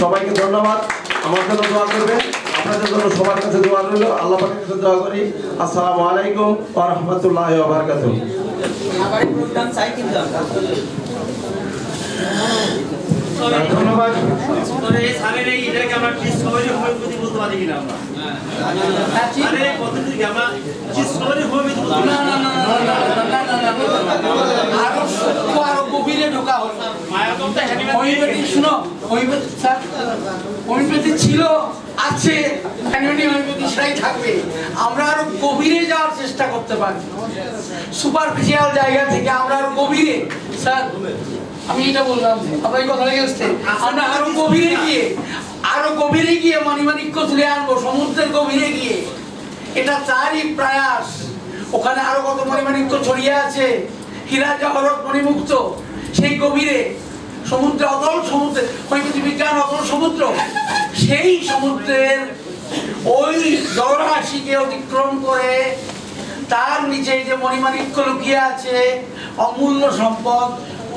সবাইকে ধন্যবাদ। আমার জন্য দোয়া করবেন, আপনাদের জন্য সবার কাছে দোয়া রইল। আল্লাহ পাকের কাছে দোয়া করি। আসসালামু আলাইকুম ওয়া রাহমাতুল্লাহি ওয়া বারাকাতুহু। ধন্যবাদ। আরো গভীরে ঢোকা হলো। হোমিওপ্যাথি শুনো, হোমিওপ্যাথি ছিল, আছে, হোমিওপ্যাথি সেটাই থাকবে। আমরা আরো গভীরে যাওয়ার চেষ্টা করতে পারি, সুপারফিশিয়াল জায়গা থেকে আমরা আরো গভীরে। স্যার আমি এটা বললাম, আপনার কথা লেগে আসছে, আমরা আরো গভীরে গিয়ে মণিমাণিক্য তুলে আনবো, সমুদ্রের গভীরে গিয়ে। এটা তারই প্রয়াস। ওখানে আরো কত মণিমাণিক্য ছড়িয়ে আছে, হীরা জহরত মণিমুক্ত, সেই গভীরে সমুদ্রে, অতল সমুদ্রে, হোমিওপ্যাথি বিজ্ঞান অতল সমুদ্র, সেই সমুদ্রের ওই জলরাশিকে অতিক্রম করে তার নিচে যে মণিমাণিক্য লুকিয়ে আছে, অমূল্য সম্পদ,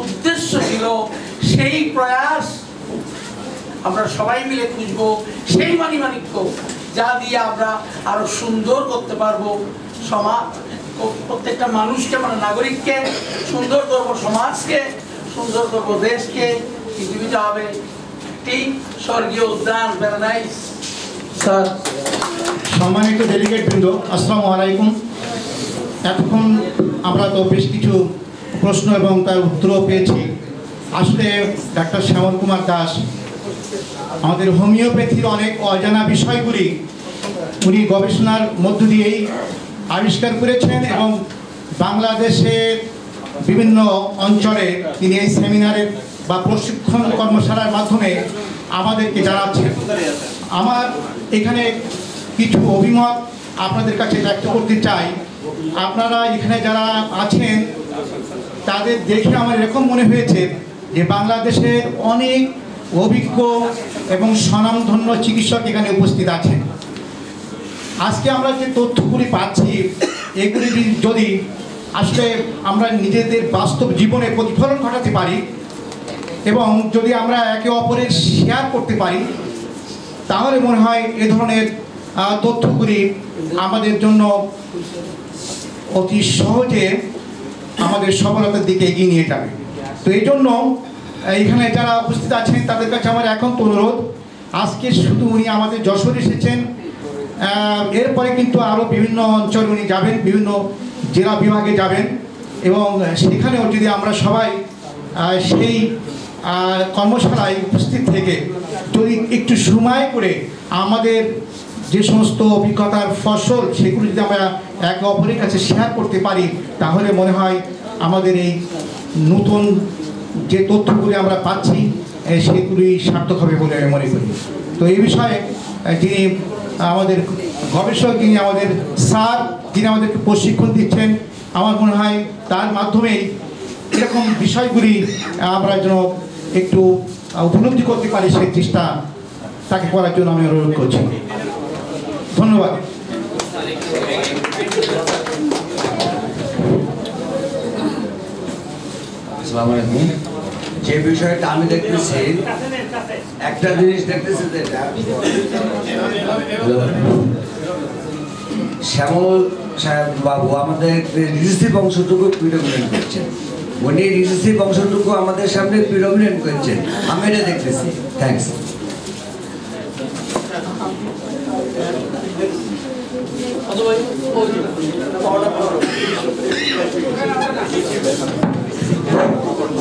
উদ্দেশ্য ছিল সেই প্রয়াস আমরা সবাই মিলে খুঁজবো, সেই মণিমাণিক্য যা দিয়ে আমরা আরো সুন্দর করতে পারবো সমাজ, প্রত্যেকটা মানুষকে, মানে নাগরিককে সুন্দর করবো, সমাজকে সুন্দর করবো, দেশকে, পৃথিবীতে হবে একটি স্বর্গীয় উদ্যান, প্যারাডাইস। স্যার, সম্মানিত ডেলিগেট বৃন্দ, আসসালামু আলাইকুম। এতক্ষণ আমরা তো বেশ কিছু প্রশ্ন এবং তার উত্তরও পেয়েছি। আসলে ডাক্তার শ্যামল কুমার দাস আমাদের হোমিওপ্যাথির অনেক অজানা বিষয়গুলি উনি গবেষণার মধ্য দিয়েই আবিষ্কার করেছেন এবং বাংলাদেশের বিভিন্ন অঞ্চলে তিনি এই সেমিনারের বা প্রশিক্ষণ কর্মশালার মাধ্যমে আমাদেরকে জানাচ্ছেন। আমার এখানে কিছু অভিমত আপনাদের কাছে ব্যক্ত করতে চাই। আপনারা এখানে যারা আছেন তাদের দেখে আমার এরকম মনে হয়েছে যে বাংলাদেশের অনেক অভিজ্ঞ এবং স্বনামধন্য চিকিৎসক এখানে উপস্থিত আছেন। আজকে আমরা যে তথ্যগুলি পাচ্ছি, এগুলি যদি আসলে আমরা নিজেদের বাস্তব জীবনে প্রতিফলন ঘটাতে পারি এবং যদি আমরা একে অপরের শেয়ার করতে পারি, তাহলে মনে হয় এ ধরনের তথ্যগুলি আমাদের জন্য অতি সহজে আমাদের সফলতার দিকে এগিয়ে নিয়ে যাবে। তো এই জন্য এইখানে যারা উপস্থিত আছেন তাদের কাছে আমার এখন তো অনুরোধ, আজকে শুধু উনি আমাদের যশোর এসেছেন, এরপরে কিন্তু আরও বিভিন্ন অঞ্চল উনি যাবেন, বিভিন্ন জেলা বিভাগে যাবেন, এবং সেখানেও যদি আমরা সবাই সেই কর্মশালায় উপস্থিত থেকে যদি একটু সময় করে আমাদের যে সমস্ত অভিজ্ঞতার ফসল সেগুলো যদি আমরা একে অপরের কাছে শেয়ার করতে পারি, তাহলে মনে হয় আমাদের এই নতুন যে তথ্যগুলি আমরা পাচ্ছি সেগুলি সার্থক হবে বলে আমি মনে করি। তো এই বিষয়ে যিনি আমাদের গবেষক, যিনি আমাদের স্যার, যিনি আমাদেরকে প্রশিক্ষণ দিচ্ছেন, আমার মনে হয় তার মাধ্যমেই এরকম বিষয়গুলি আমরা যেন একটু উপলব্ধি করতে পারি, সেই চেষ্টা তাকে করার জন্য আমি অনুরোধ করছি। ধন্যবাদ। আসসালামু আলাইকুম। যে বিষয়টা আমি দেখতেছি, একটা জিনিস দেখতেছি, যেটা শ্যামল সাহেব বাবু আমাদের রিসিভ অংশটুকু প্রিডমিনেন্ট করছেন, উনি রিসিভ অংশটুকু আমাদের সামনে প্রিডমিনেন্ট করছেন, আমি এটা দেখতেছি। থ্যাংকস।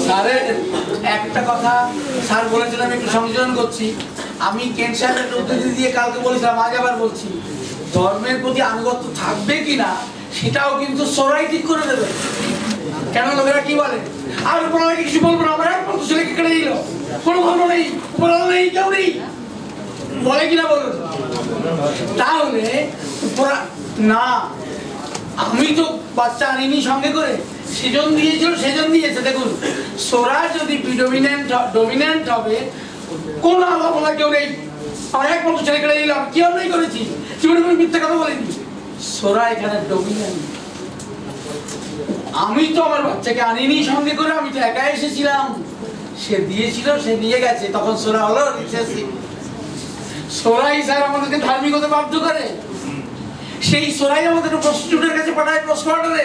স্যারের একটা কথা স্যার বলেছিলাম, একটু সংযোজন করছি। আমি কেন সাহেবের উদ্ধৃতি দিয়ে কালকে বলেছিলাম, আজ আবার বলছি, ধর্মের প্রতি আনুগত্য থাকবে কিনা সেটাও কিন্তু সরাই ঠিক করে দেবে। কেন লোকেরা কি বলে, আর উপরালা কিছু বলবো না, আমার একমাত্র ছেলেকে কেটে দিল, কোনো ধর্ম নেই, উপরালা নেই, কেউ নেই, বলে কিনা বলুন? তাহলে না, আমি তো বাচ্চা আনিনি সঙ্গে করে, সেজন দিয়েছিল, সেজন দিয়েছে। দেখুন, সোরা যদি ডমিনেন্ট হবে, কোন আল্লাহ বলা কেউ নেই, আমার একমাত্র ছেলে কেটে দিলাম, কি অন্যায় করেছি, জীবনে কোনো মিথ্যা কথা বলিনি। সোরা এখানে ডমিনেন্ট। আমি তো আমার বাচ্চাকে আনিনি সঙ্গে করে, আমি তো একা এসেছিলাম, সে দিয়েছিল, সে নিয়ে গেছে, তখন সোরা হলো রিসেসিভ। সোরাই স্যার আমাদেরকে ধার্মিক হতে বাধ্য করে, সেই সোরাই আমাদের প্রস্টিটিউটের কাছে পাঠায় পোস্টমর্টমে।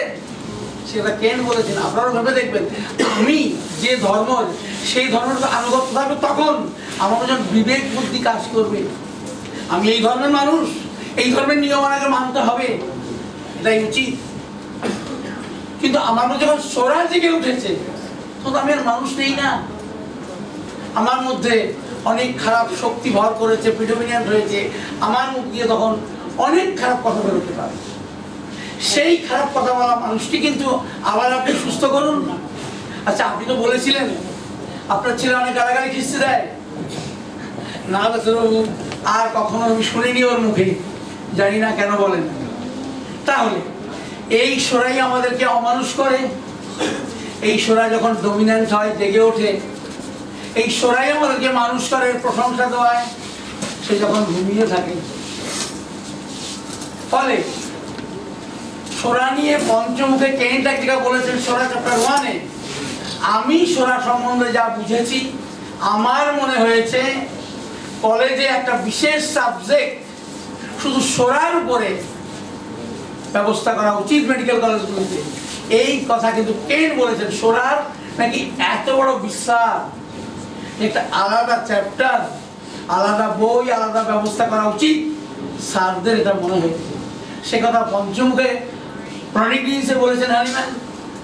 সেটা কেন বলেছেন, আপনারা ভেবে দেখবেন, আমি যে ধর্ম, সেই ধর্মের আনুগত্য থাকবে, তখন আমার যখন বিবেক বুদ্ধি কাজ করবে, আমি এই ধর্মের মানুষ, এই ধর্মের নিয়ম আমাকে মানতে হবে, এটাই উচিত। কিন্তু আমার মধ্যে যখন সোরা জেগে উঠেছে, তখন আমি আর মানুষ নেই না, আমার মধ্যে অনেক খারাপ শক্তি ভর করেছে, প্রিডমিনেন্ট হয়েছে, আমার মুখ দিয়ে তখন অনেক খারাপ কথা বেরোতে পারে। সেই খারাপ কথা বলা মানুষটি কিন্তু আবার আপনি সুস্থ করুন না। আচ্ছা, আপনি তো বলেছিলেন আপনার ছেলে অনেক গালাগালি খিস্তি দেয়, না ডাক্তারবাবু, আর কখনো আমি শুনিনি ওর মুখে, জানি না কেন বলেন। তাহলে এই সোরাই আমাদেরকে অমানুষ করে, এই সোরা যখন ডমিনেন্ট হয়, জেগে ওঠে, এই সোরাই আমাদেরকে মানুষ করে, প্রশংসা দেওয়ায়, সে যখন ঘুমিয়ে থাকে। ফলে সোরা নিয়ে পঞ্চমুখে কেন্ট যেটা বলেছেন সোরা চ্যাপ্টার 1-এ, আমি সোরা সম্বন্ধে যা বুঝেছি, আমার মনে হয়েছে কলেজে একটা বিশেষ সাবজেক্ট শুধু সোরার উপরে ব্যবস্থা করা উচিত মেডিকেল কলেজগুলোতে। এই কথা কিন্তু কেন বলেছেন, সোরার নাকি এত বড় বিশ্বাস, একটা আলাদা চ্যাপ্টার, আলাদা বই, আলাদা ব্যবস্থা করা উচিত, স্যারদের এটা মনে হয়েছে। সে কথা পঞ্চমুখে প্রনিডিসে বলেছেন হানিম্যান,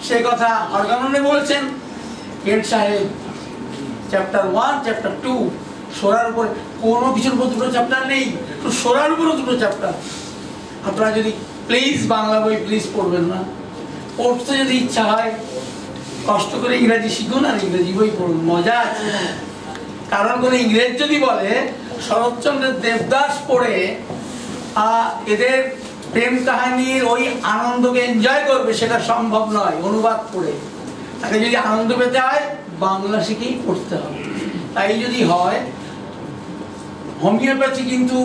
সে কথা অর্গাননে বলেছেন কেন্ট সাহেব। চ্যাপ্টার 1, চ্যাপ্টার 2 সোরার উপরে, কোনো কিছুর উপর দুটো চ্যাপ্টার নেই, তো সোরার উপরও দুটো চ্যাপ্টার। আপনারা যদি প্লিজ বাংলা বই প্লিজ পড়বেন না, পড়তে যদি ইচ্ছা হয় কষ্ট করে ইংরাজি শিখুন আর ইংরেজি বই পড়ুন, মজা আছে। কারণ কোনো ইংরেজ যদি বলে শরৎচন্দ্রের দেবদাস পড়ে এদের প্রেম কাহিনীর ওই আনন্দকে এনজয় করবে, সেটা সম্ভব নয়। অনুবাদ পড়ে তাকে যদি আনন্দ পেতে হয়, বাংলা শিখেই পড়তে হবে। তাই যদি হয়, হোমিওপ্যাথি কিন্তু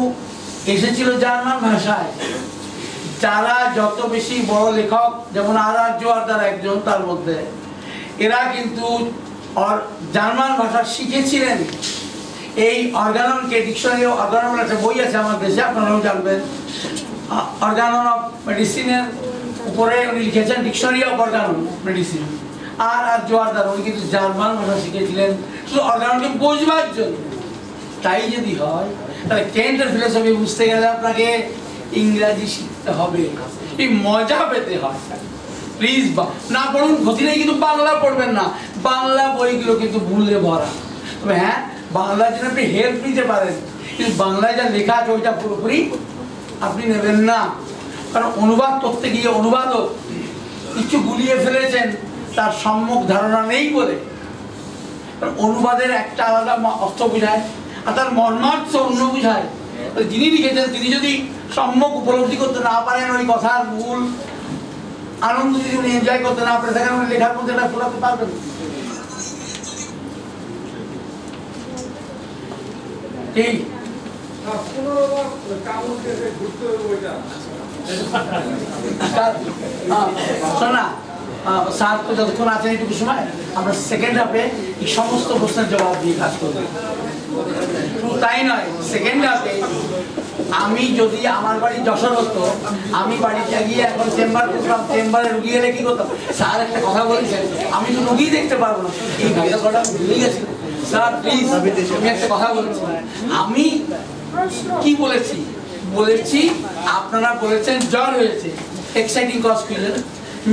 এসেছিল জার্মান ভাষায়। যারা যত বেশি বড় লেখক, যেমন আর জোয়ারদার একজন, তার মধ্যে এরা কিন্তু জার্মান ভাষা শিখেছিলেন। এই অর্গাননকে, ডিকশনারি অর্গানন একটা বই আছে আমার দেশে, আপনারাও জানবেন, অর্গানন অফ মেডিসিনের উপরে উনি লিখেছেন ডিকশনারি অফ অর্গান মেডিসিন। আর জোয়ারদার উনি কিন্তু জার্মান ভাষা শিখেছিলেন শুধু অর্গানকে বোঝবার জন্য। তাই যদি হয় তাহলে কেন্টের ফিলোসফি বুঝতে গেলে আপনাকে ইংরাজি শিখতে হবে, এই মজা পেতে হয়। প্লিজ না পড়ুন, ক্ষতি নেই, কিন্তু বাংলা পড়বেন না। বাংলা বইগুলো কিন্তু ভুলে ভরা। তবে হ্যাঁ, বাংলার জন্য আপনি হেল্প নিতে পারেন, কিন্তু বাংলায় যা লেখা আছে ওইটা পুরোপুরি আপনি নেবেন না। কারণ অনুবাদ করতে গিয়ে অনুবাদক কিছু গুলিয়ে ফেলেছেন তার সম্যক ধারণা নেই বলে। অনুবাদের একটা আলাদা অর্থ বোঝায় আর তার মর্মার্থ অন্য বোঝায়। যিনি লিখেছেন তিনি যদি সম্যক উপলব্ধি করতে না পারেন, ওই কথার মূল আনন্দ যদি উনি এনজয় করতে না পারে, সেখানে উনি লেখার মধ্যে এটা ফোলাতে পারবেন। ঠিক শোনা স্যার তো যতক্ষণ আছেন এইটুকু সময় আমরা সেকেন্ড হাফে এই সমস্ত প্রশ্নের জবাব দিয়ে কাজ করবো। তাই নয়, সেকেন্ড হাফে আমি যদি আমার বাড়ি যশোর হতো, আমি বাড়িতে গিয়ে এখন চেম্বার করতাম, চেম্বারে রুগী এলে কি করতাম, স্যার একটা কথা বলেছেন আমি তো রুগী দেখতে পারবো না, এই ভাইটা কথা ভুলে গেছি স্যার প্লিজ আমি একটা কথা বলেছি। আমি কি বলেছি? বলেছি আপনারা বলেছেন জ্বর হয়েছে, এক্সাইটিং কজ খুঁজলেন,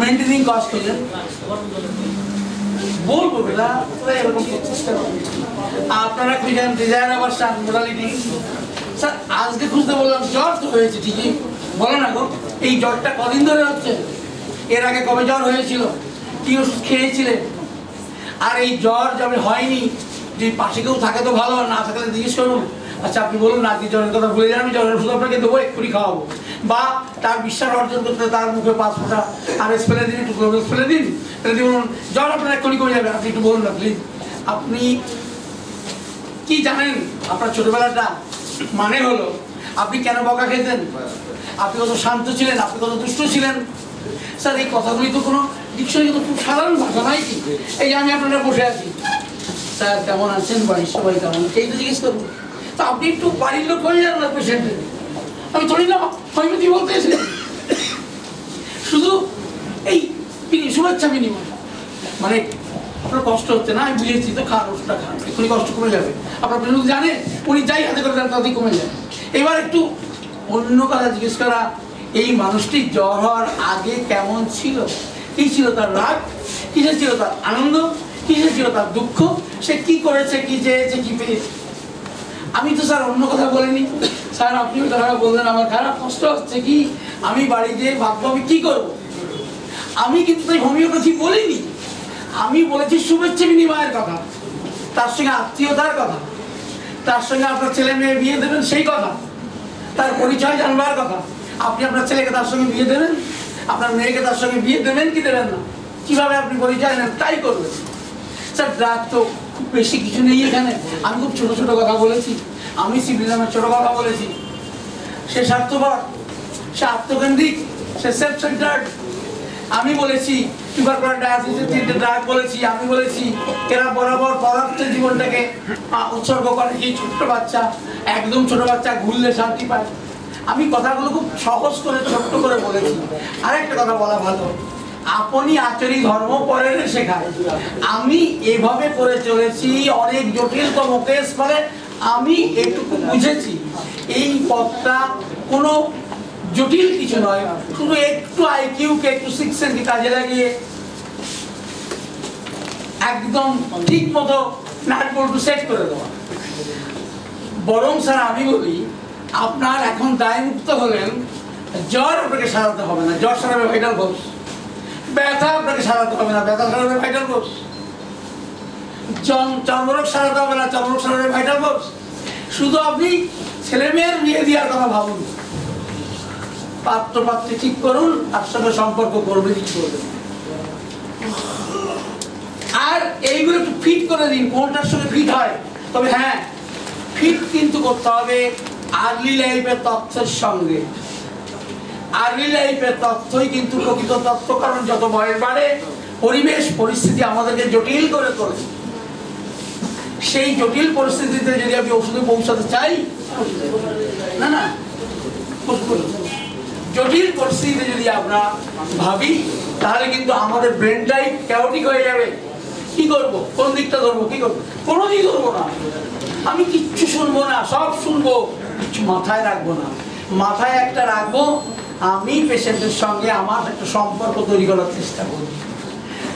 মেনটেনিং কজ খুঁজলেন, বলবো বেলা এরকম চেষ্টা করবেন। আপনারা খুঁজেন ডিজায়ার অ্যাভারশন মোডালিটি। স্যার আজকে খুঁজতে বললাম জ্বর তো হয়েছে ঠিকই, বলো না গো এই জ্বরটা কদিন ধরে হচ্ছে, এর আগে কবে জ্বর হয়েছিল, কি ওষুধ খেয়েছিলেন? আর এই জ্বর যবে হয়নি, যদি পাশে কেউ থাকে তো ভালো, না থাকলে জিজ্ঞেস করুন, আচ্ছা আপনি বলুন না আপনি জ্বরের কথা ভুলে যান, আমি জ্বরের ওষুধ আপনাকে দেবো, এক্ষুনি খাওয়াবো। বা তার বিশ্বাস অর্জন করতে তার মুখে 5 ফোঁটা আরএস ফেলে দিন, একটু ক্লোরোক্স ফেলে দিন, ফেলে দিয়ে বলুন জ্বর আপনার এক্ষুনি কমে যাবে, আপনি একটু বলুন না প্লিজ। আপনি কি জানেন আপনার ছোটবেলাটা? মানে হলো আপনি কেন বকা খেতেন, আপনি কত শান্ত ছিলেন, আপনি কত দুষ্ট ছিলেন। স্যার এই কথাগুলি তো কোনো ডিকশনারি, কিন্তু খুব সাধারণ ভাষা নয় কি? এই যে আমি আপনারা বসে আছি, স্যার কেমন আছেন, বাড়ির সবাই কেমন, এই তো জিজ্ঞেস করবো। তা আপনি একটু বাড়ির লোক হয়ে যান না পেশেন্টের, আমি ধরি না হয়তো বলতে এসে শুধু এই শুভেচ্ছা বিনিময়। মানে আপনার কষ্ট হচ্ছে না, আমি বুঝেছি তো, খান ওষুধটা খান, এক্ষুনি কষ্ট কমে যাবে। আপনার পেশেন্ট জানে উনি যাই হাতে করে দেন তাতেই কমে যায়। এবার একটু অন্য কথা জিজ্ঞেস করা, এই মানুষটি জ্বর হওয়ার আগে কেমন ছিল, কি ছিল তার রাগ, কিসে ছিল তার আনন্দ, কিসে ছিল তার দুঃখ, সে কি করেছে, কি চেয়েছে, কি পেয়েছে। আমি তো স্যার অন্য কথা বলিনি, স্যার আপনি ওই কথাটা বললেন, আমার খারাপ কষ্ট হচ্ছে কি, আমি বাড়িতে ভাববো আমি কি করবো। আমি কিন্তু তাই হোমিওপ্যাথি বলিনি, আমি বলেছি শুভেচ্ছা বিনিময়ের কথা, তার সঙ্গে আত্মীয়তার কথা, তার সঙ্গে আপনার ছেলে মেয়ে বিয়ে দেবেন সেই কথা, তার পরিচয় জানবার কথা। আপনি আপনার ছেলেকে তার সঙ্গে বিয়ে দেবেন, আপনার মেয়েকে তার সঙ্গে বিয়ে দেবেন কি দেবেন না, কিভাবে আপনি পরিচয় নেন তাই করবেন। স্যার রাগ তো খুব বেশি কিছু নেই এখানে, আমি খুব ছোট ছোট কথা বলেছি, আমি সিভিলিজমের ছোট কথা বলেছি। সে স্বার্থপর, সে আত্মকেন্দ্রিক, সে সেলফ সেন্টার্ড। আমি বলেছি টিউবারকুলার ডায়ালিসিসের 3টে ড্রাগ বলেছি, আমি বলেছি এরা বরাবর পদার্থের জীবনটাকে উৎসর্গ করে। এই ছোট্ট বাচ্চা, একদম ছোট বাচ্চা ঘুরলে শান্তি পায়। আমি কথাগুলো খুব সহজ করে ছোট্ট করে বলেছি। আরেকটা কথা বলা ভালো, আপনি আচরি ধর্ম পরের শেখায়। আমি এভাবে করে চলেছি, অনেক জটিলতম কেস, ফলে আমি এটুকু বুঝেছি এই পথটা কোনো জটিল কিছু নয়, শুধু একটু আইকিউকে একটু 6 সেন্সকে কাজে লাগিয়ে একদম ঠিক মতো নাট বল্টু সেট করে দেওয়া। বরং স্যার আমি বলি আপনার এখন দায়মুক্ত হলেন, জ্বর আপনাকে সারাতে হবে না, জ্বর সারাবে ভাইটাল কোর্স। ব্যথা আপনাকে সারাতে হবে না, ব্যথা সারাবে ভাইটাল কোর্স। চর্মরোগ সারাতে হবে না, চর্মরোগ সারাবে ভাইটাল কোর্স। শুধু আপনি ছেলে মেয়ের বিয়ে দেওয়ার কথা ভাবুন, পাত্র পাত্রী ঠিক করুন, তার সঙ্গে সম্পর্ক করবে কি করবে, আর এইগুলো একটু ফিট করে দিন কোনটার সঙ্গে ফিট হয়। তবে হ্যাঁ, ফিট কিন্তু করতে হবে আর্লি লাইফের তথ্যের সঙ্গে। আর্লি লাইফের তথ্যই কিন্তু প্রকৃত তথ্য, কারণ যত বয়স বাড়ে পরিবেশ পরিস্থিতি আমাদেরকে জটিল করে তোলে। সেই জটিল পরিস্থিতিতে যদি আমি ওষুধে পৌঁছাতে চাই, না না জটিল পরিস্থিতিতে যদি আমরা ভাবি তাহলে কিন্তু আমাদের ব্রেনটাই ক্যাওটিক হয়ে যাবে। কি করব, কোন দিকটা ধরবো, কি করবো, কোনো দিক ধরবো না, আমি কিচ্ছু শুনবো না, সব শুনবো, কিছু মাথায় রাখবো না। মাথায় একটা রাখবো, আমি পেশেন্টের সঙ্গে আমার একটা সম্পর্ক তৈরি করার চেষ্টা করব।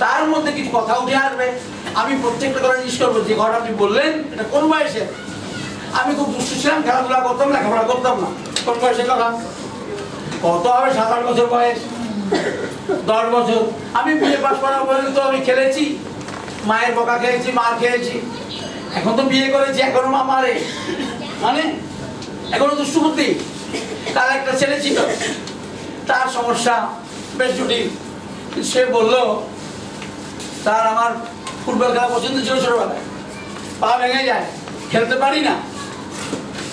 তার মধ্যে কিছু কথা উঠে আসবে, আমি প্রত্যেকটা কথা জিজ্ঞেস করবো যে কথা আপনি বললেন এটা কোন বয়সে? আমি খুব দুষ্ট ছিলাম, খেলাধুলা করতাম, লেখাপড়া করতাম না। কোন বয়সে কথা? কত হবে, 7-8 বছর বয়স, 10 বছর। আমি বিয়ে পাশ করার পর্যন্ত আমি খেলেছি, মায়ের বকা খেয়েছি, মার খেয়েছি। এখন তো বিয়ে করেছি, এখনো মা মারে, মানে এখনো দুষ্টু বুদ্ধি। তার একটা ছেলে ছিল, তার সমস্যা বেশ জটিল। সে বললো তার আমার ফুটবল খেলা পছন্দ ছিল ছোটবেলায়, পা ভেঙে যায়, খেলতে পারি না।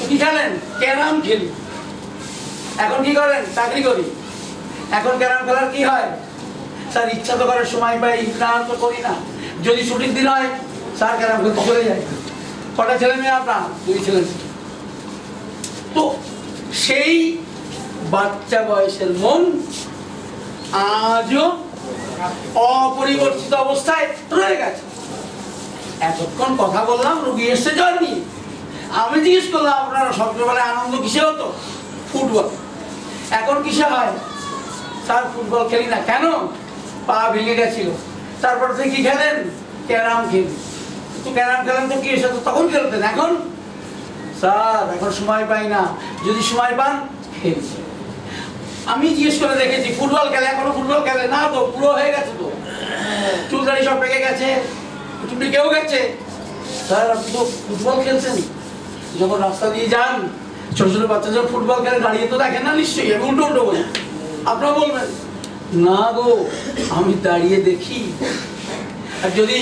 কি খেলেন? ক্যারাম খেলি। এখন কি করেন? চাকরি করি। এখন ক্যারাম খেলার কি হয়? স্যার ইচ্ছা তো করার সময় পাই না, তো করি না। যদি ছুটির দিন হয় স্যার ক্যারাম খেলতে চলে যায়। কটা ছেলে মেয়ে আপনার? 2 ছেলে। তো সেই বাচ্চা বয়সের মন আজও অপরিবর্তিত অবস্থায় রয়ে গেছে। এতক্ষণ কথা বললাম, রুগী এসে জ্বর নিয়ে। আমি জিজ্ঞেস করলাম আপনারা সবচেয়ে আনন্দ কিসে হতো? ফুটবল। এখন কিসে হয়? স্যার ফুটবল খেলি না। কেন? পা ভেঙে গেছিল। তারপর থেকে কি খেলেন? ক্যারাম খেলি। তো ক্যারাম খেলেন তো কি এসে তো তখন খেলতেন। এখন স্যার এখন সময় পাই না, যদি সময় পান খেলি। আমি জিজ্ঞেস করে দেখেছি ফুটবল খেলে, এখনো ফুটবল খেলে না তো, পুরো হয়ে গেছে তো, চুল দাড়ি সব পেকে গেছে, চুটি কেউ গেছে। স্যার আপনি তো ফুটবল খেলছেন, যখন রাস্তা দিয়ে যান ছোট ছোট বাচ্চা যখন ফুটবল খেলে দাঁড়িয়ে তো দেখেন না নিশ্চয়ই? আমি উল্টো উল্টো বলি। আপনারা বলবেন না গো আমি দাঁড়িয়ে দেখি। আর যদি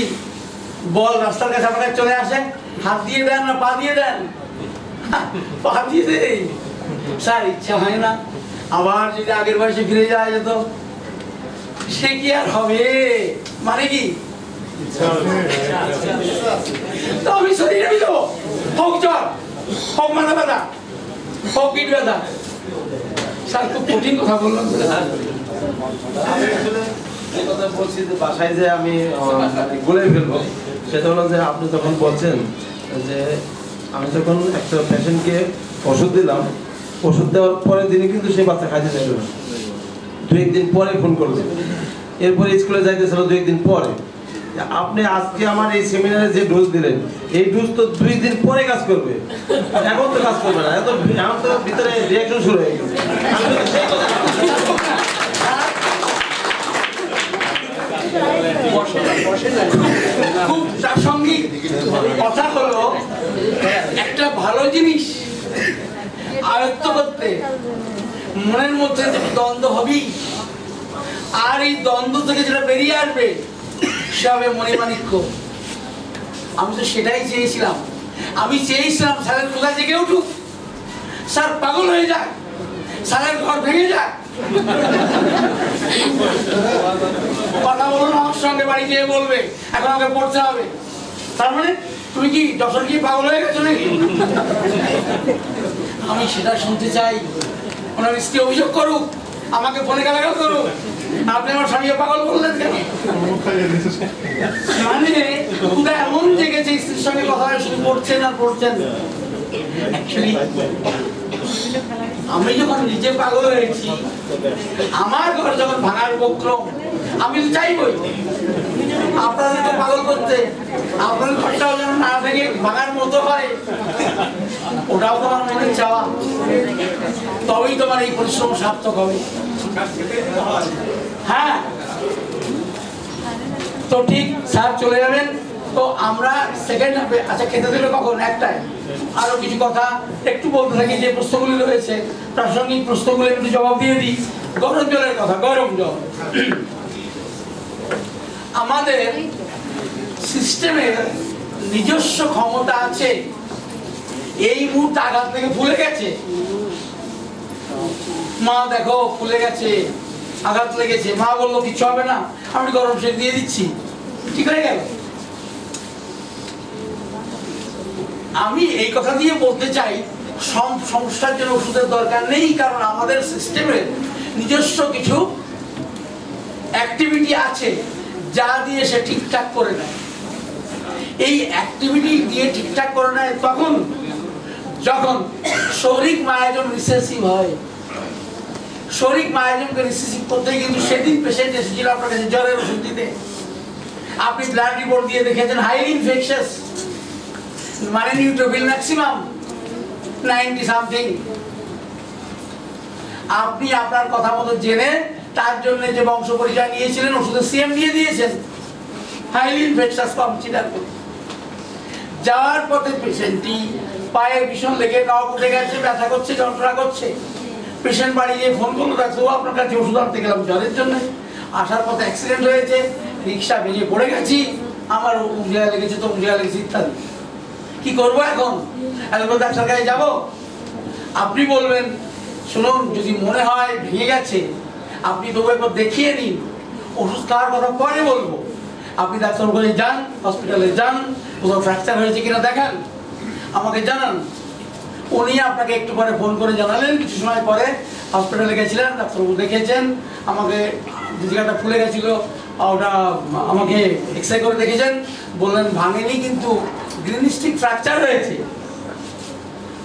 বল রাস্তার কাছে আপনার চলে আসে, হাত দিয়ে দেন না পা দিয়ে দেন? পা দিয়ে দেই। স্যার ইচ্ছা হয় না আবার যদি আগের বয়সে ফিরে যাওয়া যেত? সে কি আর হবে? মানে কি তো আমি শরীরে দেবো, হোক জ্বর, হোক মাথা ব্যথা, হোক পিঠ ব্যথা। স্যার খুব কঠিন কথা বললাম। আমি আসলে যে কথা বলছি যে বাসায় যে আমি গুলে ফেলবো, সেটা হলো যে আপনি যখন বলছেন যে আমি যখন একটা পেশেন্টকে ওষুধ দিলাম, ওষুধ দেওয়ার পরের দিনই কিন্তু সেই বাচ্চা খাইতে চাইল না, 2-1 দিন পরে ফোন করলো। এরপরে স্কুলে যাইতেছিল 2-1 দিন পরে। আপনি আজকে আমার এই সেমিনারে যে ডোজ দিলেন, এই ডোজ তো 2 দিন পরে কাজ করবে, এখন তো কাজ করবে না। এখন তো ভিতরে রিয়াকশন শুরু হয়ে গেছে। খুব প্রাসঙ্গিক কথা হলো, একটা ভালো জিনিস আয়ত্ত করতে মনের মধ্যে দ্বন্দ্ব হবেই, আর এই দ্বন্দ্ব থেকে যেটা বেরিয়ে আসবে সে হবে মণিমাণিক্য। আমি তো সেটাই চেয়েছিলাম। আমি চেয়েছিলাম স্যারের কোথা জেগে উঠুক, স্যার পাগল হয়ে যাক, স্যারের ঘর ভেঙে যাক। কথা বলুন আমার সঙ্গে, বাড়ি গিয়ে বলবে এখন আমাকে পড়তে হবে। তার মানে তুমি কি যখন কি পাগল হয়ে গেছো নাকি? আমি সেটা শুনতে চাই। ওনার স্ত্রী অভিযোগ করুক, আমাকে ফোনে গালাগাল করুক, আপনি আমার স্বামীকে পাগল বললেন কেন? মানে কোথায় এমন জেগেছে স্ত্রীর সঙ্গে কথা হয়, শুধু পড়ছেন আর পড়ছেন। অ্যাকচুয়ালি আমি যখন নিজে পাগল হয়েছি, আমার ঘর যখন ভাঙার উপক্রম, আমি তো চাইবই আপনাদেরকে পাগল করতে, আপনাদের ঘরটাও যেন না ভেঙে ভাঙার মতো হয়, ওটাও তোমার মনের চাওয়া। তবেই তোমার এই পরিশ্রম সার্থক হবে। হ্যাঁ তো ঠিক, স্যার চলে যাবেন। তো আমরা সেকেন্ড হাফে, আচ্ছা খেতে দেবে কখন? 1টায়। আরো কিছু কথা একটু বলতে থাকি, যে প্রশ্নগুলি রয়েছে প্রাসঙ্গিক প্রশ্নগুলি একটু জবাব দিয়ে দিই। গরম জলের কথা, গরম জল আমাদের সিস্টেমের নিজস্ব ক্ষমতা আছে। এই মুহূর্তে আঘাত থেকে ফুলে গেছে, মা দেখো ফুলে গেছে, আঘাত লেগেছে, মা বললো কিচ্ছু হবে না, আমি গরম সেক দিয়ে দিচ্ছি, ঠিক হয়ে গেল। আমি এই কথা দিয়ে বলতে চাই সমস্যার জন্য ওষুধের দরকার নেই, কারণ আমাদের সিস্টেমে নিজস্ব কিছু অ্যাক্টিভিটি আছে যা দিয়ে সে ঠিকঠাক করে নেয়। এই অ্যাক্টিভিটি দিয়ে ঠিকঠাক করে নেয় তখন যখন শরীরিক মায়াজম রিসেসিভ হয়। শরীরিক মায়াজমকে রিসেসিভ করতে কিন্তু সেদিন পেশেন্ট এসেছিল আপনার কাছে জ্বরের ওষুধ দিতে, আপনি ব্লাড রিপোর্ট দিয়ে দেখেছেন হাইলি ইনফেকশাস, মানে নিউট্রোফিল ম্যাক্সিমাম 90 সামথিং। আপনি আপনার কথা মতো জেনে তার জন্য যে বংশ পরিচয় নিয়েছিলেন ওষুধের সিএম দিয়ে দিয়েছেন, হাইলি ইনফেকশাস কনসিডার করে। যাওয়ার পথে পেশেন্টটি পায়ে ভীষণ লেগে নখ উঠে গেছে, ব্যথা করছে, যন্ত্রণা করছে। পেশেন্ট বাড়ি গিয়ে ফোন করলো, ডাক্তারবাবু আপনার কাছে ওষুধ আনতে গেলাম জ্বরের জন্য, আসার পথে অ্যাক্সিডেন্ট হয়েছে, রিক্সা ভেঙে পড়ে গেছি, আমার উঠিয়া লেগেছে, তো উঠিয়া লেগেছে ইত্যাদি। কি করবো এখন? এখন ডাক্তার কাছে যাবো? আপনি বলবেন শুনুন, যদি মনে হয় ভেঙে গেছে আপনি তবু একবার দেখিয়ে নিন, ওষুধ খাওয়ার কথা পরে বলবো। আপনি ডাক্তারবাবুর কাছে যান, হসপিটালে যান, কোথাও ফ্র্যাকচার হয়েছে কিনা দেখান, আমাকে জানান। উনি আপনাকে একটু পরে ফোন করে জানালেন, কিছু সময় পরে হসপিটালে গেছিলেন, ডাক্তারবাবু দেখেছেন, আমাকে যে জায়গাটা ফুলে গেছিল ওটা আমাকে এক্সরে করে দেখেছেন, বললেন ভাঙেনি কিন্তু গ্রিনিস্টিক ফ্র্যাকচার হয়েছে।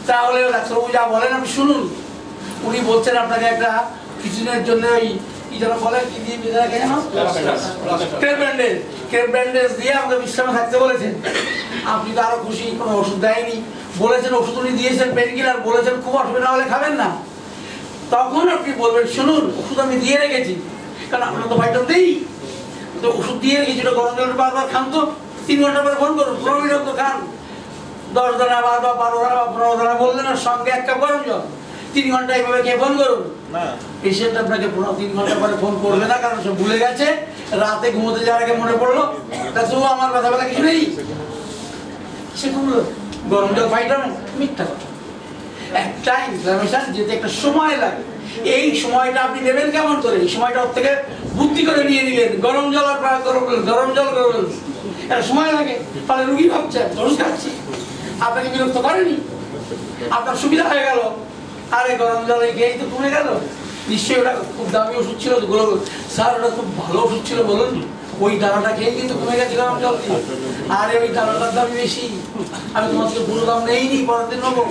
তাহলে ডাক্তারবাবু যা বলেন আপনি শুনুন। উনি বলছেন আপনাকে একটা কিছুদিনের জন্য ওই কি যেন বলে, কি দিয়ে বেঁধে রাখে যেন, ক্রেপ ব্যান্ডেজ দিয়ে আমাকে বিশ্রামে থাকতে বলেছেন। আপনি তো আরো খুশি, কোনো ওষুধ দেয়নি, বলেছেন ওষুধ উনি দিয়েছেন পেন কিলার, বলেছেন খুব অসুবিধা হলে খাবেন না। তখন আপনি বলবেন শুনুন, ওষুধ আমি দিয়ে রেখেছি, কারণ আপনার তো ভাইটাল দেই, তো ওষুধ দিয়ে রেখেছি, ওটা গরম জলের বারবার খান, তো 3 ঘন্টা পরে ফোন করুন, 15 মিনিট তো খান, 10 দানা বা 12 দানা বা 15 দানা বললেন, আর সঙ্গে 1 কাপ গরম জল, 3 ঘন্টা এইভাবে খেয়ে ফোন করুন। পেশেন্ট আপনাকে 3 ঘন্টা পরে ফোন করবে না, কারণ সে ভুলে গেছে, রাতে ঘুমোতে যাওয়ার আগে মনে পড়লো ডাক্তারবাবু আমার ব্যথা ব্যথা কিছু নেই, সে ঘুমলো, গরম জল ফাইটানো, মিথ্যা কথা। একটা ইনফ্লামেশন যেতে একটা সময় লাগে, এই সময়টা আপনি নেবেন কেমন করে? এই সময়টা ওর থেকে বুদ্ধি করে নিয়ে নিলেন, গরম জল আর গরম জল করবেন, একটা সময় লাগে। ফলে রুগী ভাবছে ওষুধ খাচ্ছি, আপনাকে বিরক্ত করেনি, আপনার সুবিধা হয়ে গেল, আরে গরম জল খেয়েই তো কমে গেল। নিশ্চয়ই ওটা খুব দামি ওষুধ ছিল, স্যার ওটা খুব ভালো ওষুধ ছিল বলুন, ওই দানাটা খেয়ে কিন্তু কমে গেছে গরম জল দিয়ে। আরে ওই দানাটার দাম বেশি, আমি তোমার থেকে পুরো দাম নেইনি, পরের দিন নেবো।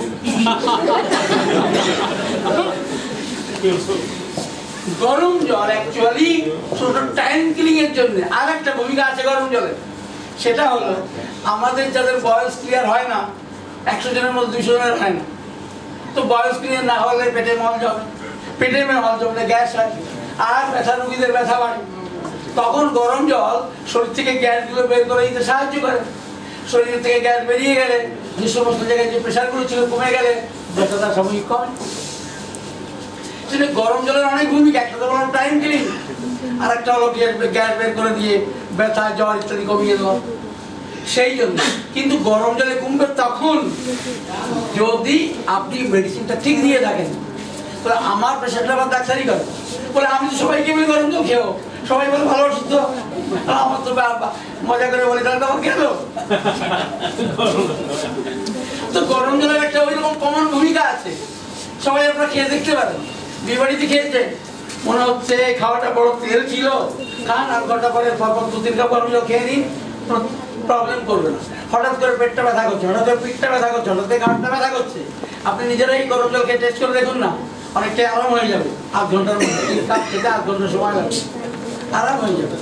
গরম জল অ্যাকচুয়ালি শুধু টাইম কিলিং এর জন্য। আর একটা ভূমিকা আছে গরম জলের, সেটা হলো আমাদের যাদের বয়স ক্লিয়ার হয় না, 100 জনের মধ্যে 200 জনের হয় না, তো বয়স ক্লিয়ার না হলে পেটে মল জমে, পেটে মল জমলে গ্যাস হয়, আর ব্যথা রুগীদের ব্যথা বাড়ে। তখন গরম জল শরীর থেকে গ্যাসগুলো বের করে দিতে সাহায্য করে। শরীর থেকে গ্যাস বেরিয়ে গেলে, যে সমস্ত জায়গায় যে প্রেশারগুলো ছিল কমে গেলে ব্যথাটা সাময়িক কমে। সেটা গরম জলের অনেক ভূমিকা, একটা তো বললাম টাইম কিলিং, আর একটা হলো গ্যাস বের করে দিয়ে ব্যথা জ্বর ইত্যাদি কমিয়ে দেওয়া। সেই জন্য কিন্তু গরম জলে কমবে তখন যদি আপনি মেডিসিনটা ঠিক দিয়ে থাকেন। তাহলে আমার পেশেন্টরা আবার ডাক্তারি করে বলে, আমি তো সবাইকে বলি গরম জল খেও, সবাই বলে ভালো অসুস্থ, আমার তো মজা করে বলি তাহলে তো আমার গেল। তো গরম জলের একটা ওইরকম কমন ভূমিকা আছে, সবাই আপনারা খেয়ে দেখতে পারেন। বিয়ে খেয়েছে, মনে হচ্ছে খাওয়াটা বড় তেল ছিল, খান, 8 ঘন্টা পরে 2-3 কাপ গরম জল খেয়ে নিন, প্রবলেম করবে না। হঠাৎ করে পেটটা ব্যথা করছে, হঠাৎ করে পিঠটা ব্যথা করছে, হঠাৎ করে ঘাটটা ব্যথা করছে, আপনি নিজেরাই গরম জল খেয়ে টেস্ট করে দেখুন না, অনেকটাই আরাম হয়ে যাবে। 8 ঘন্টার মধ্যে 3 কাপ খেতে 8 ঘন্টা সময় লাগবে, আরাম হয়ে যাবে।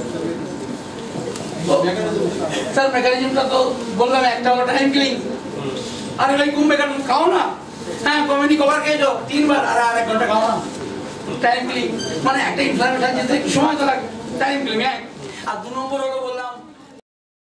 স্যার মেকানিজমটা তো বললাম, একটা হলো টাইম কিলিং। আরে ভাই কমবে কেন, খাও না, হ্যাঁ কমেনি, কবার খেয়েছো 3 বার, আর 1 ঘন্টা খাও না, টাইম কিলিং। মানে একটা ইনফ্লামেশন যেতে সময় তো লাগে, টাইম কিলিং। আর 2 নম্বর হলো বললাম